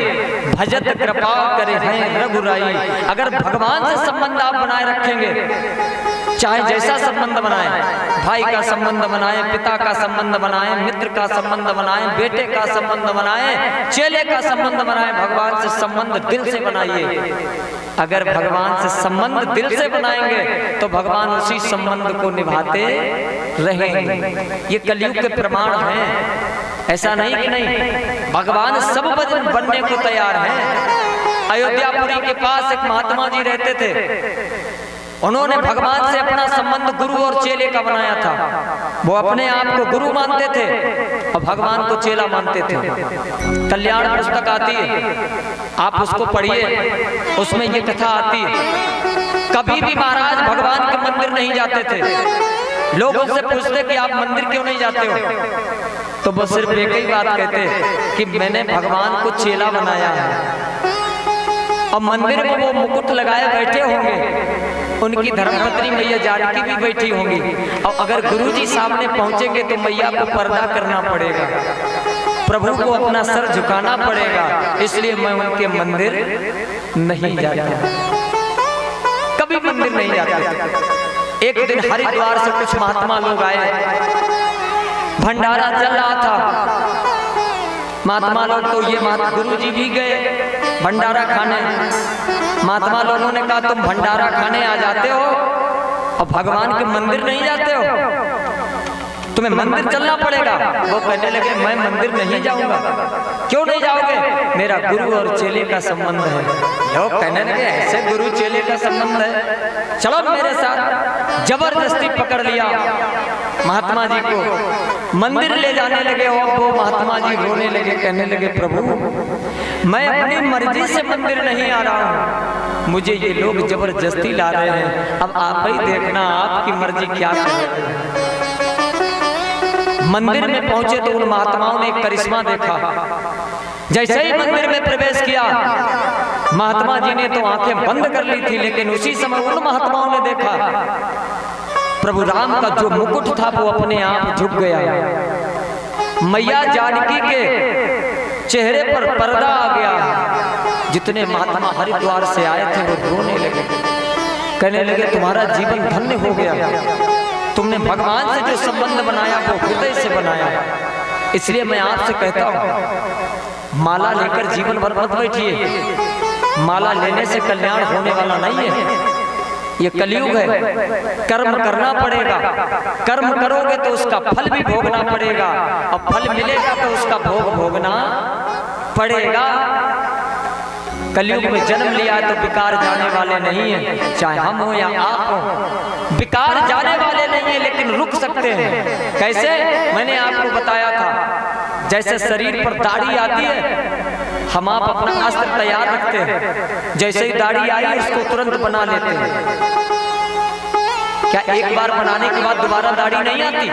भजत कृपा करे हैं रघुराई। अगर भगवान से संबंध आप बनाए रखेंगे, चाहे जैसा संबंध बनाए, भाई का संबंध बनाए, पिता का संबंध बनाए, मित्र का संबंध बनाए, बेटे का संबंध बनाए, चेले का संबंध बनाए, भगवान से संबंध दिल से बनाइए। अगर भगवान से संबंध दिल से बनाएंगे तो भगवान उसी संबंध को निभाते रहेंगे। ये कलयुग के प्रमाण हैं। ऐसा नहीं कि नहीं, भगवान सब बनने को तैयार हैं। अयोध्यापुरी के पास एक महात्मा जी रहते थे। उन्होंने भगवान से अपना संबंध गुरु और चेले का बनाया था। वो अपने आप को गुरु मानते थे और भगवान को चेला मानते थे। कल्याण पुस्तक आती है, आप उसको पढ़िए, उसमें ये कथा आती है। कभी भी महाराज भगवान के मंदिर नहीं जाते थे। लोग उनसे पूछते कि आप मंदिर क्यों नहीं जाते हो, तो वो सिर्फ एक ही बात कहते कि मैंने भगवान को चेला बनाया है। और मंदिर में वो मुकुट लगाए बैठे होंगे, उनकी धर्मपत्नी मैया जानकी भी बैठी होंगी। और अगर गुरुजी सामने पहुंचेंगे तो मैया को पर्दा करना पड़ेगा, प्रभु को अपना सर झुकाना पड़ेगा। इसलिए मैं उनके मंदिर नहीं जाता, कभी मंदिर नहीं जाते। एक दिन हरिद्वार से कुछ महात्मा लोग आए, भंडारा चल रहा था। महात्मा लोग तो ये गुरुजी भी गए भंडारा खाने। महात्मा लोगों ने कहा तुम भंडारा खाने आ जाते हो और भगवान के मंदिर नहीं जाते हो, तुम्हें मंदिर चलना पड़ेगा। वो कहने लगे मैं मंदिर नहीं जाऊंगा। क्यों नहीं जाओगे? मेरा गुरु और चेले का संबंध है। लोग कहने लगे ऐसे गुरु चेले का संबंध है, चलो मेरे साथ। जबरदस्ती पकड़ लिया महात्मा जी को, मंदिर ले जाने लगे। और वो महात्मा जी रोने लगे, कहने लगे प्रभु मैं अपनी मर्जी से मंदिर नहीं आ रहा हूँ, मुझे ये लोग जबरदस्ती ला रहे हैं। अब आप ही देखना आपकी मर्जी क्या करे। मंदिर में पहुंचे तो उन महात्माओं ने एक करिश्मा देखा। जैसे ही मंदिर में प्रवेश किया, महात्मा जी ने तो आंखें बंद कर ली थी, लेकिन उसी समय उन महात्माओं ने देखा प्रभु राम का जो मुकुट था वो अपने आप झुक गया। मैया जानकी के चेहरे पर पर्दा आ गया। जितने महात्मा हरिद्वार से आए थे वो रोने लगे, कहने लगे तुम्हारा जीवन धन्य हो गया, तुमने भगवान से जो संबंध बनाया वो हृदय से बनाया। इसलिए मैं आपसे कहता हूँ माला लेकर जीवन भर मत बैठिए। माला लेने से कल्याण होने वाला नहीं है। ये कलयुग है, कर्म करना पड़ेगा। कर्म करोगे तो उसका फल भी भोगना पड़ेगा, और फल मिलेगा तो उसका भोग भोगना पड़ेगा। कलयुग में जन्म लिया तो बेकार जाने वाले नहीं है, चाहे हम हो या आप हो, बेकार जाने वाले नहीं है, लेकिन रुक सकते हैं। कैसे? मैंने आपको बताया था, जैसे शरीर पर दाढ़ी आती है, हम आप अपना अस्त्र तैयार रखते हैं। जैसे ही दाढ़ी आई उसको तुरंत बना लेते हैं। क्या एक बार बनाने के बाद दोबारा दाढ़ी नहीं आती?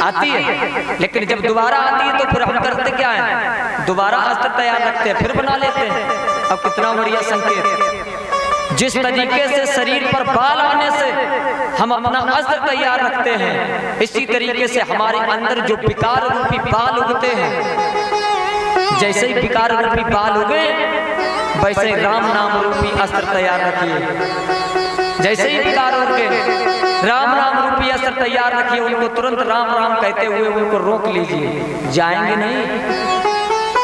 आती है, लेकिन जब दोबारा आती है तो फिर हम करते क्या है? दोबारा अस्त्र तैयार रखते हैं, फिर बना लेते हैं। अब कितना बढ़िया संकेत। जिस तरीके से शरीर पर बाल आने से हम अपना अस्त्र तैयार रखते हैं, इसी तरीके से हमारे अंदर जो विकार रूपी बाल उगते हैं, जैसे ही विकार रूपी बाल उगे वैसे राम नाम रूपी अस्त्र तैयार रखिए। जैसे ही विकार उगे राम नाम रूपी अस्त्र तैयार रखिए। उनको तुरंत राम राम कहते हुए उनको रोक लीजिए। जाएंगे नहीं,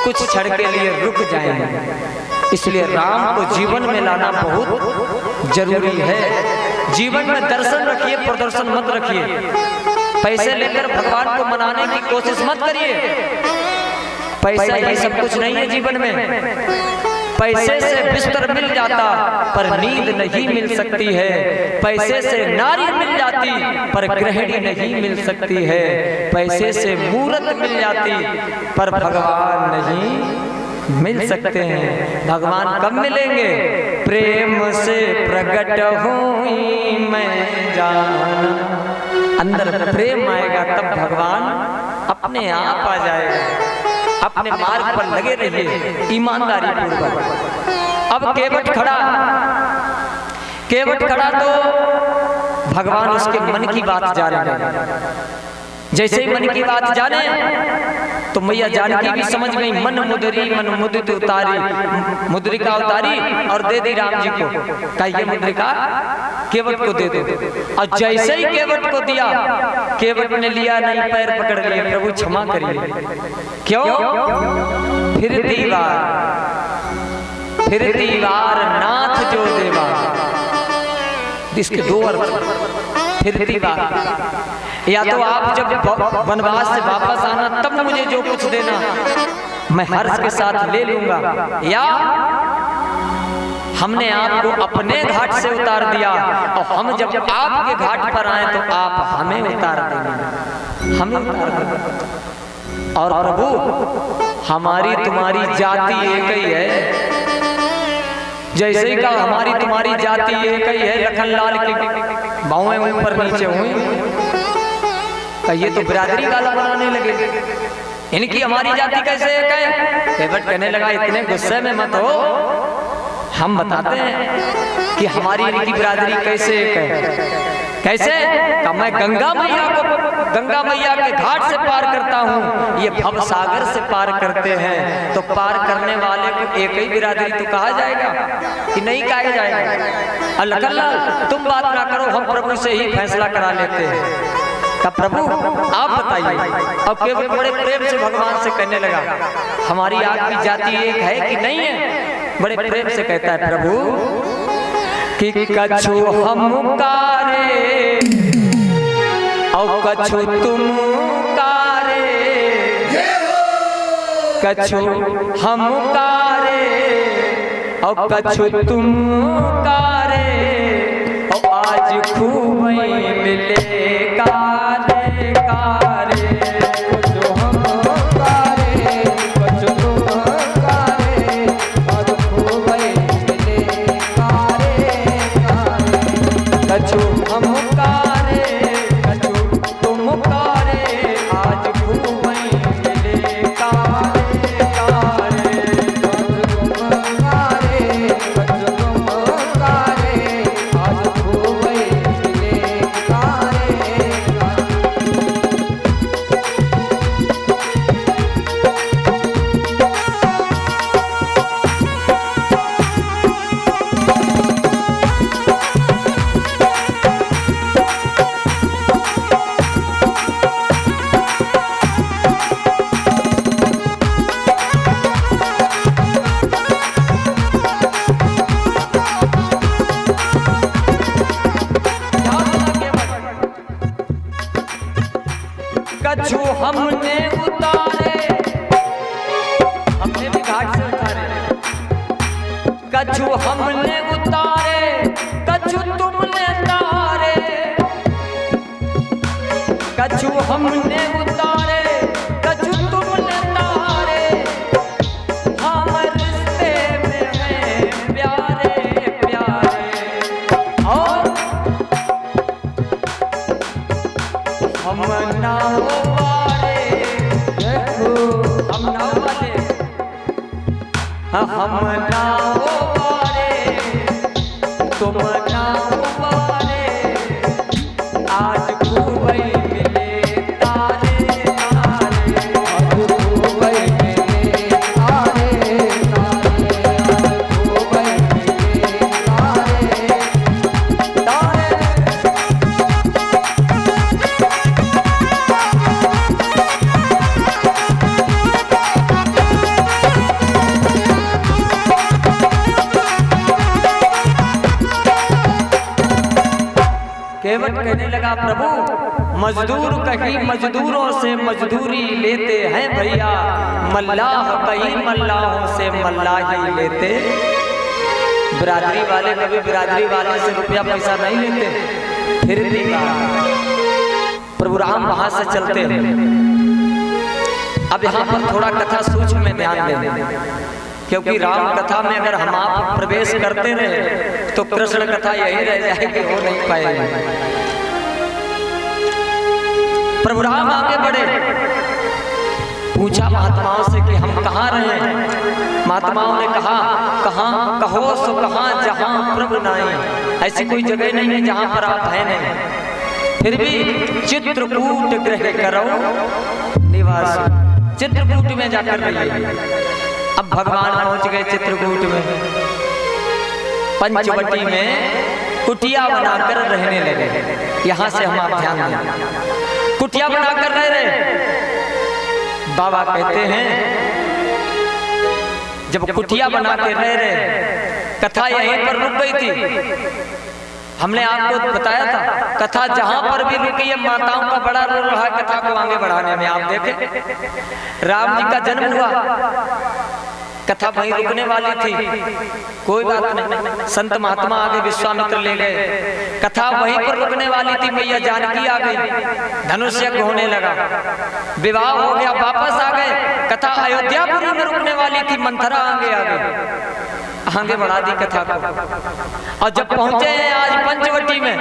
कुछ क्षण के लिए रुक जाएंगे। इसलिए राम को जीवन में लाना बहुत जरूरी है। जीवन में दर्शन रखिए, प्रदर्शन मत रखिए। पैसे लेकर भगवान को मनाने की कोशिश मत करिए। पैसा ये सब कुछ नहीं है जीवन में। पैसे से बिस्तर मिल जाता पर नींद नहीं मिल सकती है, पैसे से नारी मिल जाती पर गृहिणी नहीं मिल सकती है, पैसे से मूर्त मिल जाती पर भगवान नहीं मिल सकते हैं। भगवान कब मिलेंगे? प्रेम से प्रकट हुई मैं जान, अंदर प्रेम आएगा तब भगवान अपने आप आ जाएगा। अपने मार्ग पर लगे रहिए ईमानदारी पूर्वक। अब केवट खड़ा तो भगवान उसके मन की बात जाने लगे। जैसे ही मन की बात जाने तो मैया जानकी भी समझ गई। मन मुद्रित उतारी, मुद्रिका उतारी और दे दी राम जी को। कहा ये मुद्रिका केवट को दे दो। और जैसे ही केवट को दिया, केवट ने लिया नहीं, पैर पकड़ लिए, प्रभु क्षमा करिए। क्यों? फिर दीवार नाथ जो देवा। इसके दो अर्थ। फिर दीवार, या तो आप जब वनवास से वापस आना तब मुझे जो कुछ देना मैं हर्ष के साथ ले लूंगा, या हमने आपको अपने घाट से उतार दिया और हम जब आपके घाट पर आए तो आप हमें उतार देंगे, हमें उतार देंगे। और प्रभु हमारी तुम्हारी जाति एक ही है। जैसे ही कहा हमारी तुम्हारी जाति एक ही है, लखनलाल की बाहुएं ऊपर नीचे हुई। ये तो बिरादरी गाला बनाने लगे, इनकी हमारी जाति कैसे एक है? केवट कहने लगा इतने गुस्से में मत हो, हम बताते हैं कि हमारी इनकी बिरादरी कैसे एक है। कैसे? कि मैं गंगा मैया के घाट से पार करता हूँ, ये भव सागर से पार करते हैं। तो पार करने वाले को एक ही बिरादरी तो कहा जाएगा कि नहीं कहा जाएगा? लखनलाल तुम बात ना करो, हम प्रभु से ही फैसला करा लेते हैं। का प्रभु आप बताइए। अब केवट बड़े प्रेम से भगवान से कहने लगा हमारी आपकी जाति एक है कि नहीं है? बड़े प्रेम से कहता है प्रभु कि कछु हम कारे और कछु तुम कारे, कछु हम कारे और कछु तुम कारे, और आज खूब मिले कारे कारे। कछु हम कारे कछु तुम कारे, आज खूब मिले कारे कारे। कछु हम कारे कछु तुम कारे, आज खूब मिले कारे कारे। कछु तुम कारे कछु तुम कारे, आज खूब मिले कारे कारे। कछु हमने उतारे, हमने भी घाट से उतारे। कछु हमने उतारे कछु तुमने तारे, कछु हमने उतारे कछु तुमने तारे। हम रिश्ते में हैं प्यारे प्यारे, और हम नाव वाले, देखो हम नाव वाले, हम नाव वाले तुम नाव वाले, आज खूब मिले तारे तारे। आज खूब मिले तारे तारे, आज खूब मिले तारे तारे। केवट कहने लगा प्रभु मजदूर कहीं मजदूरों से मजदूरी लेते हैं भैया, मल्लाह कहीं मल्लाहों से मल्लाही लेते। बिरादरी वाले कभी बिरादरी वाले से रुपया पैसा नहीं लेते। फिर भी प्रभु राम वहां से चलते हैं। अब यहाँ पर थोड़ा कथा सूक्ष्म में ध्यान दें, क्योंकि राम कथा में अगर हम आप प्रवेश करते रहे तो कृष्ण कथा यही रह जाएगी, हो नहीं पाएगी। प्रभु राम आगे बढ़े, पूछा महात्माओं से कि हम कहाँ रहे। महात्माओं ने कहा, कहाँ कहो सो कहाँ जहाँ प्रभु नहीं। ऐसी कोई जगह नहीं है जहाँ पर आप हैं नहीं। फिर भी चित्रकूट ग्रह करो निवास, चित्रकूट में जाकर रहिए। अब भगवान पहुंच गए चित्रकूट में, पंचवटी में कुटिया बनाकर रहने लगे। यहां से हम आप ध्यान दें, कुटिया बनाकर रह रहे। बाबा कहते हैं जब कुटिया बना के रह रहे, कथा यहीं पर रुक गई थी। हमने आपको बताया था कथा जहां पर भी रुकी है माताओं का बड़ा रोल रहा कथा को आगे बढ़ाने में। आप देखें राम जी का जन्म हुआ, कथा वहीं रुकने वाली थी, कोई बात नहीं। संत महात्मा आगे विश्वामित्र ले गए, कथा वहीं पर रुकने वाली थी। मैया जानकी आ गई, धनुष यज्ञ होने लगा, विवाह हो गया, वापस आ गए। कथा अयोध्यापुरी में रुकने वाली थी, मंथरा आगे बढ़ा दी कथा को। और जब पहुंचे हैं आज पंचवटी में,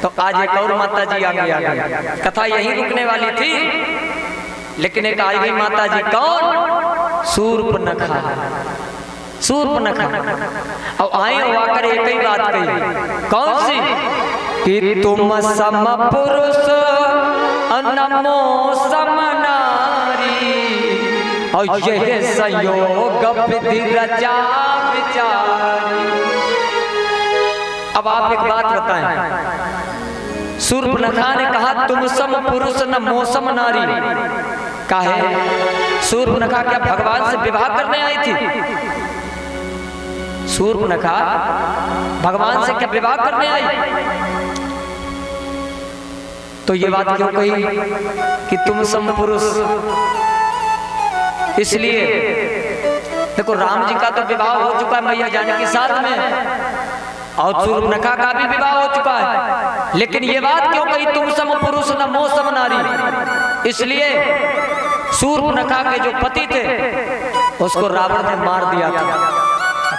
तो आज एक और माता जी आगे आ गई। कथा यहीं रुकने वाली थी, लेकिन एक आई गई माता जी। कौन? शूर्पणखा। शूर्पणखा और आए आकर एक ही बात कही। कौन सी? कि तुम सम पुरुष अनमो सम नारी, और यह संयोग विधि रचा विचारी। अब आप एक बात बताएं, शूर्पणखा ने कहा तुम सम पुरुष न मौसम नारी। काहे? शूर्पणखा क्या भगवान से विवाह करने आई थी? शूर्पणखा भगवान से क्या विवाह करने आई? तो ये बात क्यों कही कि तुम सम पुरुष? इसलिए देखो राम जी का तो विवाह हो चुका है मैया जानकी के साथ में, और शूर्पणखा का भी विवाह हो चुका है, लेकिन ये बात क्यों कही तुम सम पुरुष न मौसम नारी? इसलिए शूर्पणखा के जो पति थे उसको रावण ने मार दिया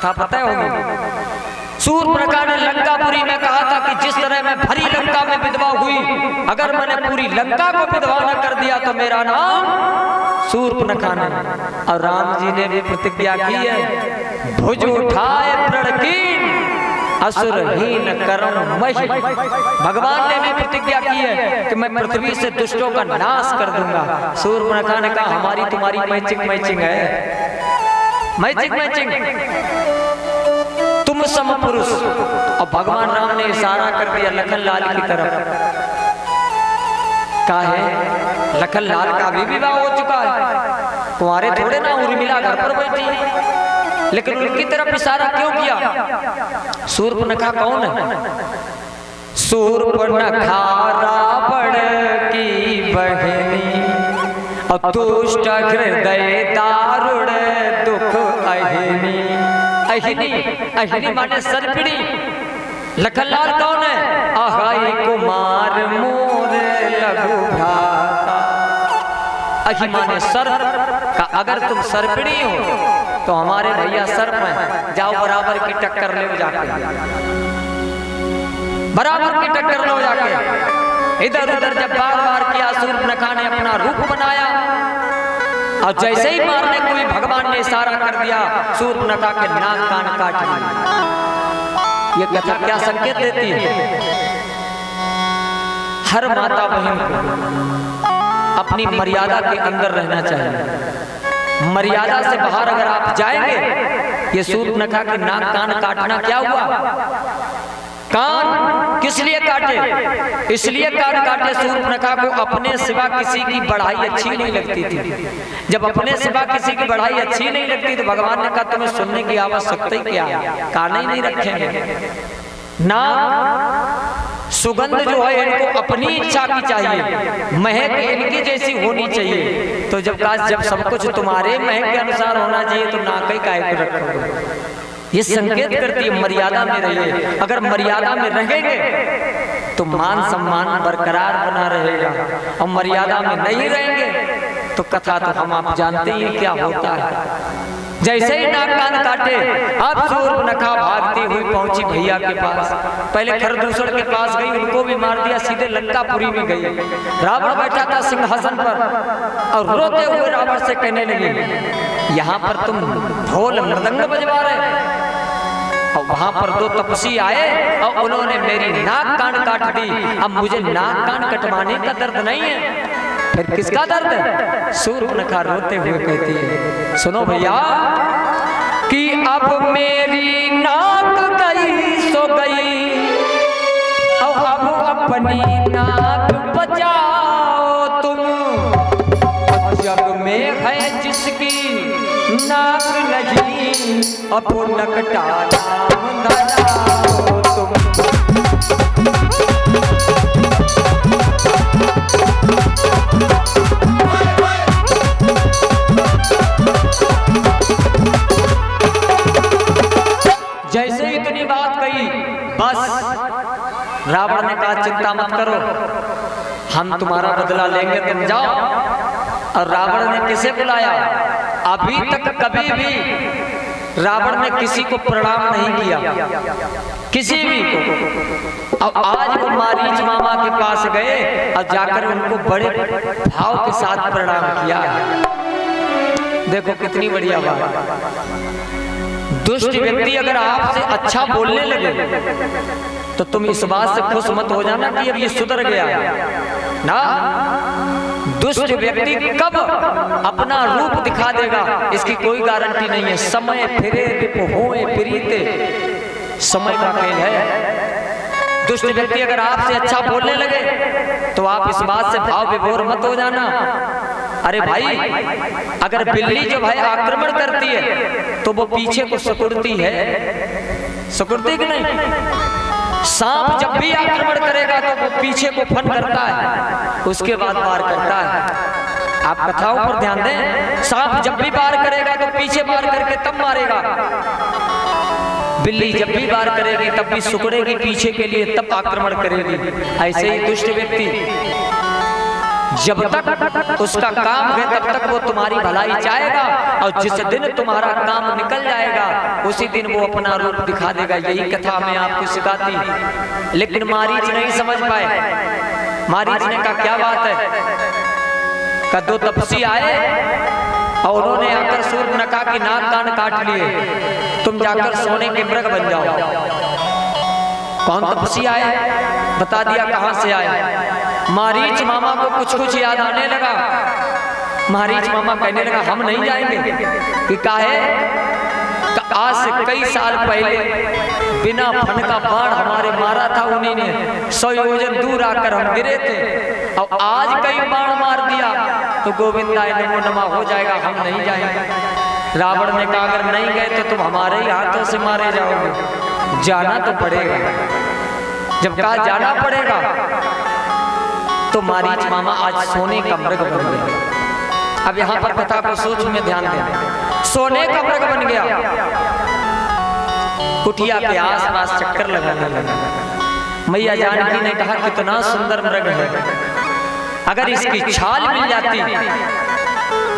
था पता होगी। शूर्पणखा ने लंकापुरी में कहा था कि जिस तरह मैं भरी लंका में विधवा हुई, अगर मैंने पूरी लंका को विधवा न कर दिया तो मेरा नाम शूर्पणखा ने। और राम जी ने भी प्रतिज्ञा की है, भुज उठाए प्रणकीन असुरहीन करम मही। भगवान ने भी प्रतिज्ञा की है कि मैं पृथ्वी से दुष्टों का नाश कर दूंगा। शूर्पणखा ने कहा हमारी तुम्हारी मैचिंग है, मैचिंग। तुम सम पुरुष। और भगवान राम ने इशारा कर दिया लखन लाल की तरफ। काहे? लखन लाल का भी विवाह हो चुका है, कुंवारे थोड़े ना, उर्मिला घर पर बैठी है, लेकिन उनकी तरफ इशारा क्यों किया? शूर्पणखा कौन है? शूर्पणखा रावण की बहनी, और दुष्ट हृदय दारुण दुख अहिनी। अहिनी माने सर्पिणी। लखनलाल कौन है? अहाई कुमार मोर लघु भ्राता। अहि माने सर्प का, अगर तुम सर्पिणी हो तो हमारे भैया सर्प हैं, जाओ बराबर की टक्कर ले जाके, बराबर की टक्कर लो जाके। इधर उधर जब बार किया, शूर्पणखा ने अपना रूप बनाया, और जैसे ही मारने को भी भगवान ने इशारा कर दिया, शूर्पणखा के नाक कान काट दिए। ये कथा क्या संकेत देती है? हर माता बहन को अपनी मर्यादा के अंदर रहना चाहिए। मर्यादा से बाहर अगर आप जाएंगे, ये शूर्पणखा के नाक कान काटना क्या हुआ? कान किस लिए काटे? इसलिए कान काटे शूर्पणखा को अपने सिवा किसी की बढ़ाई अच्छी नहीं लगती थी। जब अपने सिवा किसी की बढ़ाई अच्छी नहीं लगती तो भगवान ने कहा तुम्हें सुनने की आवश्यकता ही क्या है, कान ही नहीं रखेंगे। ना सुगंध जो है इनको अपनी इच्छा की चाहिए, महक इनकी जैसी होनी चाहिए। तो जब सब कुछ तुम्हारे महक के अनुसार होना चाहिए तो नाक काहे को रखोगे? ये संकेत करती है मर्यादा में रहिए। अगर मर्यादा में रहेंगे तो मान सम्मान बरकरार बना रहेगा, और मर्यादा में नहीं रहेंगे तो कथा तो हम आप जानते ही क्या होता है। जैसे ही नाक कान काटे, अब शूर्पणखा भागती हुई पहुंची भैया के पास। पहले खरदूषण के पास गई, उनको भी मार दिया, सीधे लंकापुरी में गई। रावण बैठा था सिंहासन पर और रोते हुए रावण से कहने लगे, यहाँ पर तुम ढोल मृदंग बजवा रहे, और वहां पर दो तपस्वी आए और उन्होंने मेरी नाक कान काट दी। अब मुझे नाक कान कटवाने का दर्द नहीं है, फिर किसका दर्द है? शूर्पणखा रोते हुए कहती है, सुनो भैया कि अब मेरी नाक गई सो गई, और अब अपनी नाक बचाओ तुम। जग में है जिसकी नाक नहीं, अब नकटा नाम धराओ तुम। जैसे ही इतनी बात कही, बस रावण ने कहा चिंता मत करो, हम तुम्हारा बदला लेंगे, तुम जाओ। और रावण ने किसे बुलाया? अभी तक कभी भी रावण ने किसी को प्रणाम नहीं किया, किसी भी को। अब आज वो मारीच मामा के पास गए और जाकर उनको बड़े भाव के साथ प्रणाम किया। देखो कितनी बढ़िया बात। दुष्ट व्यक्ति अगर आपसे अच्छा बोलने लगे तो तुम इस बात से खुश मत हो जाना कि अब ये सुधर गया ना। दुष्ट व्यक्ति कब अपना रूप दिखा देगा इसकी कोई गारंटी नहीं है। समय फिरे रिप होए प्रीते, समय का खेल है। दुष्ट व्यक्ति अगर आपसे अच्छा बोलने लगे तो आप इस बात से भाव विभोर मत हो जाना। अरे भाई, अगर बिल्ली जो भाई आक्रमण करती है तो वो पीछे को सिकुड़ती है, सिकुड़ती कि नहीं? सांप जब भी आक्रमण करेगा तो वो पीछे को फन करता है, उसके बाद वार करता है। आप कथाओं पर ध्यान दें, सांप जब भी वार करेगा तो पीछे वार करके तब मारेगा। बिल्ली जब भी वार करेगी तब भी सिकुड़ेगी पीछे के लिए, तब आक्रमण करेगी। ऐसे ही दुष्ट व्यक्ति जब तक उसका काम है तब तक वो तुम्हारी भलाई चाहेगा, और जिस दिन तुम्हारा काम निकल जाएगा उसी दिन वो अपना रूप दिखा देगा। यही कथा मैं आपको सिखाती, लेकिन मारीच नहीं समझ पाए। मारीच ने कहा क्या बात है? का दो तपस्वी आए और उन्होंने आकर शूर्पणखा की नाक कान काट लिए, तुम जाकर सोने के मृग बन जाओ। कौन तपस्वी आए? बता दिया कहां से आए। मारीच मामा को कुछ कुछ याद आने लगा। मारीच मामा कहने लगा हम नहीं जाएंगे। कि काहे? आज से कई साल पहले बिना फन का बाण हमारे मारा था उन्हीं ने, 100 योजन दूर आकर हम गिरे थे, और आज कई बाण मार दिया तो गोविंदाय नमो नमः हो जाएगा, हम नहीं जाएंगे। रावण ने कहा अगर नहीं गए तो तुम हमारे ही हाथों से मारे जाओगे, जाना तो पड़ेगा। जब कहा जाना पड़ेगा तो मारीच मामा आज सोने का मृग बन गया। अब यहाँ पर कथा को सोच में ध्यान दें। सोने का मृग बन गया, कुटिया के आसपास चक्कर लगाने लगा। मैया जानकी ने कहा कितना सुंदर मृग है, अगर इसकी छाल मिल जाती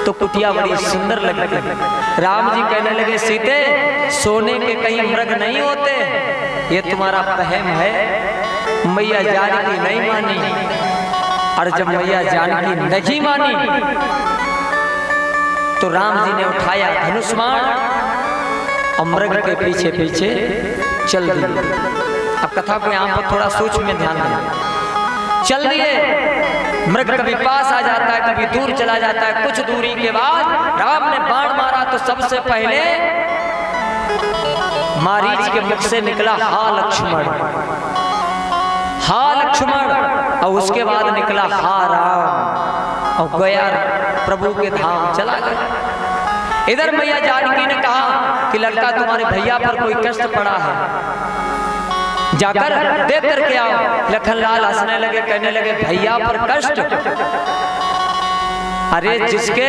तो कुटिया बड़ी सुंदर लगती। राम जी कहने लगे सीते, सोने के कहीं मृग नहीं होते, ये तुम्हारा वहम है। मैया जानकी नहीं मानी, और जब मैया जानकी नहीं मानी तो राम जी ने उठाया धनुष बाण और मृग के पीछे पीछे चल दिए। अब कथा को यहाँ पर थोड़ा सोच में ध्यान दें। चल दिए, मृग कभी पास आ जाता है कभी दूर चला जाता है। कुछ दूरी के बाद राम ने बाण मारा तो सबसे पहले मारीच के मुख से निकला हा लक्ष्मण, हा लक्ष्मण, और उसके बाद निकला हा राम, और गया प्रभु के धाम चला गया। इधर मैया जानकी ने कहा कि लड़का तुम्हारे भैया पर कोई कष्ट पड़ा है। जाकर देख करके आओ। लखनलाल हंसने लगे, कहने लगे भैया पर कष्ट, अरे जिसके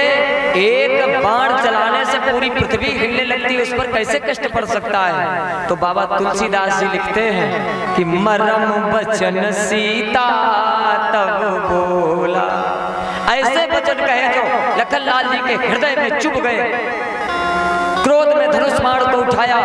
एक बाण चलाने से पूरी पृथ्वी हिलने लगती है उस पर कैसे कष्ट पड़ सकता है। तो बाबा तुलसीदास जी लिखते हैं कि मरम बचन सीता तब बोला, ऐसे वचन कहे जो लखनलाल जी के हृदय में चुभ गए। क्रोध में धनुष बाण को उठाया,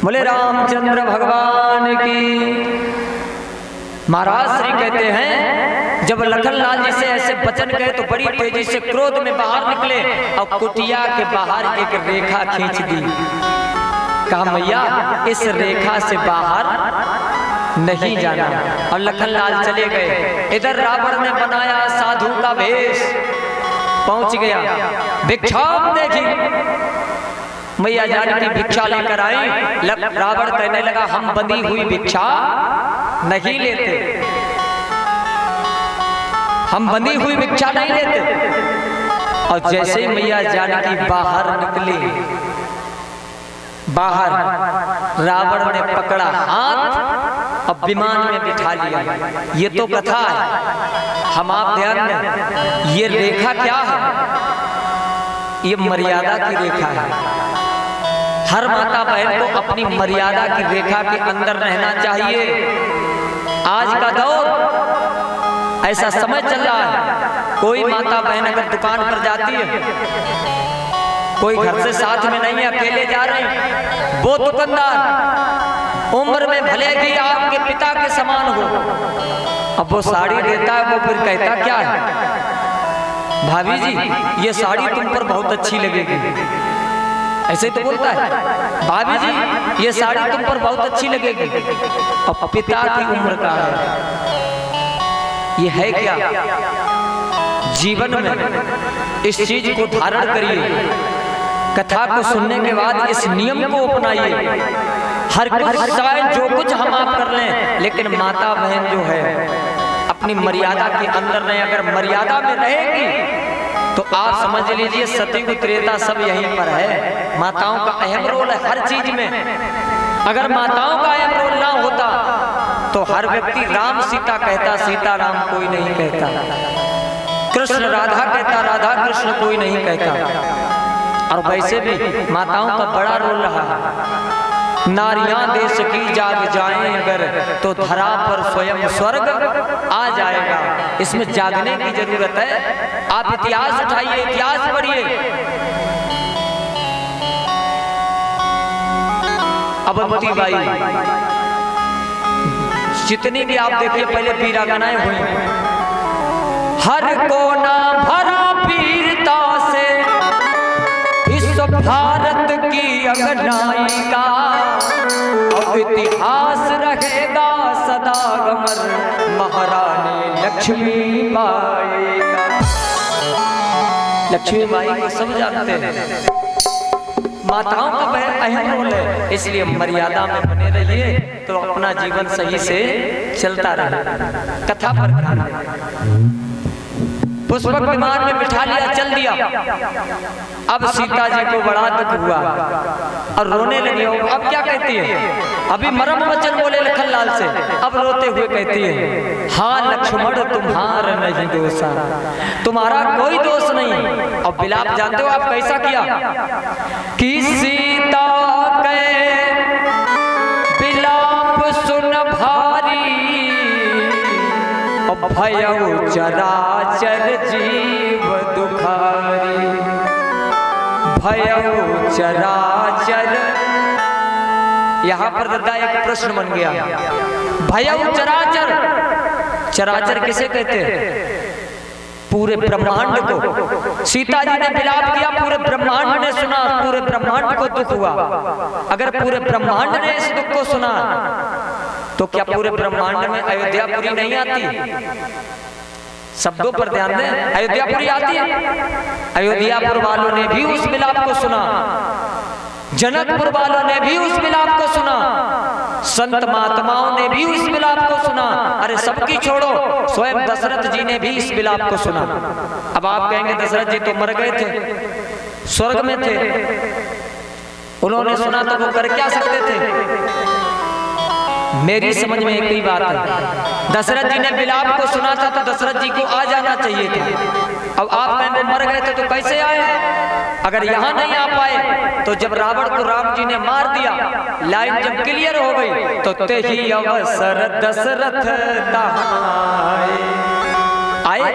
बोले रामचंद्र भगवान की। महाराज श्री कहते हैं जब लखनलाल जी से ऐसे वचन कहे तो बड़ी तेजी से क्रोध में बाहर निकले और कुटिया के बाहर एक रेखा खींच दी। कहा मैया इस रेखा से बाहर नहीं जाना, और लखनलाल चले गए। इधर रावण ने बनाया साधु का भेष, पहुंच गया। भिक्षा देखी, मैया जानकी भिक्षा लेकर आई। रावण कहने लगा हम बंधी हुई भिक्षा नहीं लेते, हम बंधी हुई भिक्षा नहीं लेते। और जैसे ही मैया जानकी बाहर निकली, बाहर रावण ने पकड़ा हाथ और विमान में बिठा लिया। ये तो कथा है, हम आप ध्यान दें। ये रेखा क्या है? ये मर्यादा की रेखा है। हर माता बहन को अपनी मर्यादा की रेखा के अंदर रहना चाहिए। आज का दौर ऐसा समय चल रहा है, कोई माता बहन अगर दुकान पर जाती है, कोई घर से साथ में नहीं, अकेले जा रहे हैं, वो दुकानदार उम्र में भले ही आपके पिता के समान हो, अब वो साड़ी देता है, वो फिर कहता क्या है, भाभी जी ये साड़ी तुम पर बहुत अच्छी लगेगी, ऐसे तो बोलता है, भाभी जी ये साड़ी तुम पर बहुत अच्छी लगेगी। अब पिता की उम्र का है, ये है क्या? जीवन में इस चीज को धारण करिए। कथा को सुनने के बाद इस नियम को अपनाइए। हर कुछ चाहे जो कुछ हम आप कर लें, लेकिन माता बहन जो है अपनी मर्यादा के अंदर रहे। अगर मर्यादा में रहेगी तो आप समझ लीजिए सतयुग त्रेता सब यहीं पर है। माताओं का अहम रोल है हर चीज में। अगर माताओं का अहम रोल ना होता तो हर व्यक्ति राम सीता कहता, सीता राम कोई नहीं कहता, कृष्ण राधा कहता, राधा कृष्ण कोई नहीं कहता। और वैसे भी माताओं का बड़ा रोल रहा। नारियां देश की जाग जाएं अगर तो धरा पर स्वयं स्वर्ग आ जाएगा। इसमें जागने की जरूरत है। आप इतिहास उठाइए, इतिहास पढ़िए। अवंती बाई, जितनी भी आप देखिए पहले वीरांगनाएं हुई, हर कोना भरा वीरता से विश्व भारत की अंगनाई का, अब इतिहास रहेगा सदा अमर महारानी लक्ष्मी बाई का। लक्ष्मी बाई को सब जानते हैं। माताओं का वह अहम रोल है, इसलिए मर्यादा में बने रहिए तो अपना जीवन सही से चलता रहे। कथा पर पुष्पक विमान में बिठा लिया, चल दिया। अब सीता जी को बड़ा दुख हुआ और रोने लगी। अब क्या कहती है? अभी मरम वचन बोले लखनलाल से, अब रोते हुए कहती है, हाँ लक्ष्मण तुम्हारा नहीं दोष, तुम्हारा कोई दोष नहीं। अब विलाप जानते हो आप कैसा किया कि सीता के विलाप सुन भारी, भयउ चराचर जीव दुखारी, भयउ चराचर। यहाँ पर दादा एक प्रश्न बन गया, भयउ चराचर, चराचर किसे कहते हैं? पूरे ब्रह्मांड को। सीता जी ने विलाप किया, पूरे ब्रह्मांड ने सुना, पूरे ब्रह्मांड को दुख हुआ। अगर पूरे ब्रह्मांड ने इस दुख को सुना तो क्या पूरे ब्रह्मांड में अयोध्यापुरी नहीं आती? शब्दों पर ध्यान दें। अयोध्यापुरी आती है, अयोध्यापुर वालों ने भी उस मिलाप को सुना, जनकपुर वालों ने भी उस मिलाप को सुना, संत महात्माओं ने भी उस मिलाप को सुना। अरे सबकी छोड़ो, स्वयं दशरथ जी ने भी इस मिलाप को सुना। अब आप कहेंगे दशरथ जी तो मर गए थे, स्वर्ग में थे, उन्होंने सुना तो वो कर क्या सकते थे? मेरी समझ में एक ही बात है, दशरथ जी ने मिलाप को सुना था तो दशरथ जी को आ जाना चाहिए था। अब आप कहेंगे मर गए थे तो कैसे आए? अगर यहाँ नहीं आ पाए तो जब रावण को राम जी ने मार दिया, लाइन जब क्लियर हो गई तो ते ही अवसर दशरथ आए।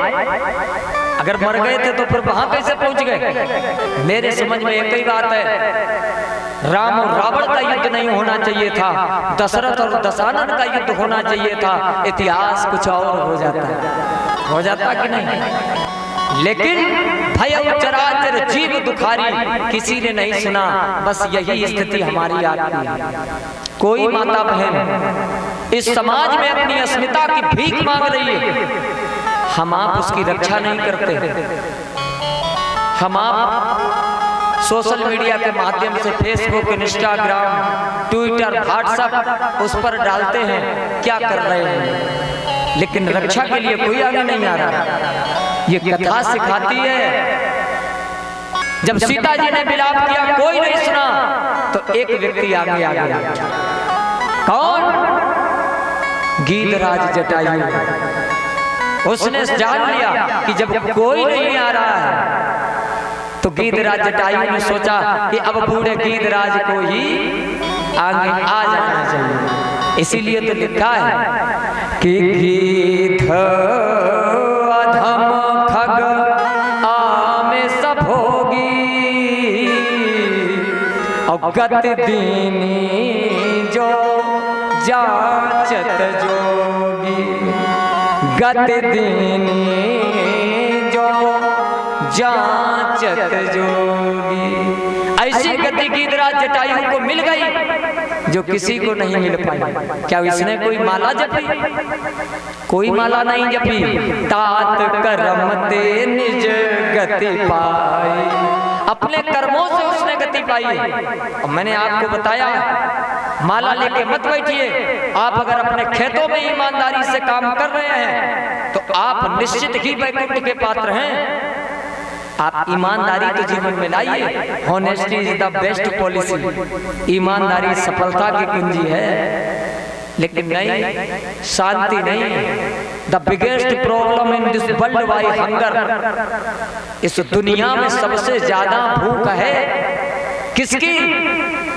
अगर मर गए थे तो फिर वहां कैसे पहुंच गए? मेरे समझ में एक ही बात है, राम और रावण का युद्ध नहीं होना चाहिए था, दशरथ और दशानन का युद्ध होना चाहिए था। इतिहास कुछ और हो जाता कि नहीं? लेकिन भय चराचर जीव दुखारी किसी ने नहीं सुना। बस यही स्थिति हमारी आती है। कोई माता बहन इस समाज में अपनी अस्मिता की भीख मांग रही है, हम आप उसकी रक्षा नहीं करते। हम आप सोशल मीडिया के माध्यम से फेसबुक, इंस्टाग्राम, ट्विटर, व्हाट्सएप उस पर डालते हैं क्या कर रहे हैं, लेकिन रक्षा के लिए कोई आगे नहीं आ रहा। ये कथा सिखाती है, जब सीता जी ने विलाप किया कोई नहीं सुना तो एक व्यक्ति आगे आ गया। कौन? गीधराज जटायु। उसने जान लिया कि जब कोई नहीं आ रहा है तो गीधराज जटायु ने सोचा कि अब बूढ़े गीधराज को ही आगे आ जाना चाहिए। इसीलिए तो लिखा है कि गीध अधम खग आमे सब होगी और गति दीनी जो जाचत जोगी। गति दीनी जो जाचत जोगी। ऐसी गति गीधराज जटायु को मिल गई जो किसी को नहीं मिल पाई। क्या इसने कोई माला जपी? कोई माला नहीं जपी। तात कर्म ते निज गति पाई। अपने कर्मों से उसने गति पाई। और मैंने आपको बताया माला लेके मत बैठिए। आप अगर अपने खेतों में ईमानदारी से काम कर रहे हैं तो आप निश्चित ही वैकुंठ के पात्र हैं। आप ईमानदारी तो जीवन में लाइए। Honesty is the best policy. ईमानदारी सफलता की कुंजी है। लेकिन नहीं, शांति नहीं। The biggest problem in this world why hunger. इस दुनिया में सबसे ज्यादा भूख है किसकी?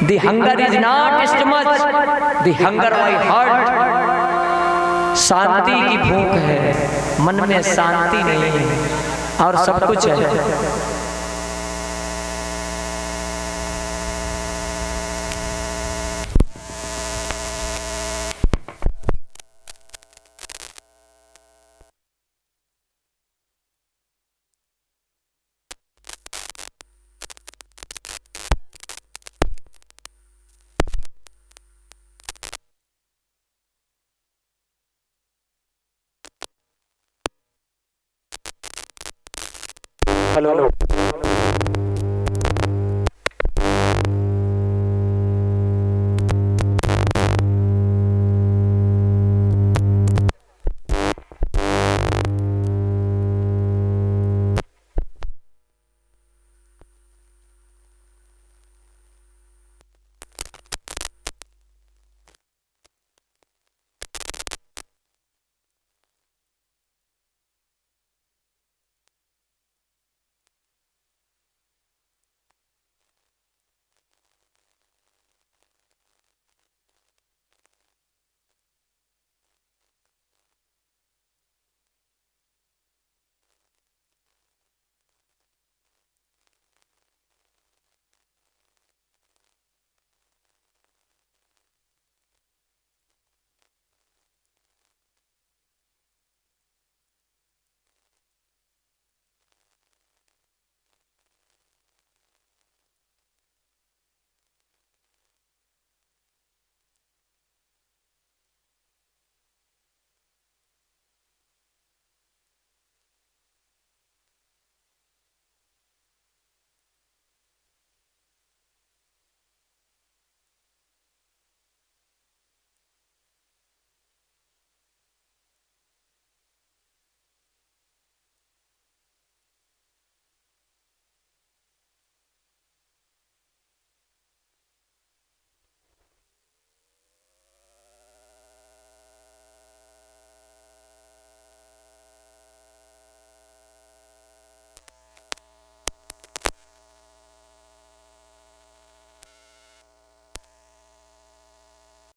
The hunger is not stomach, the hunger why heart. शांति की भूख है, मन में शांति नहीं है और सब कुछ है। हेलो।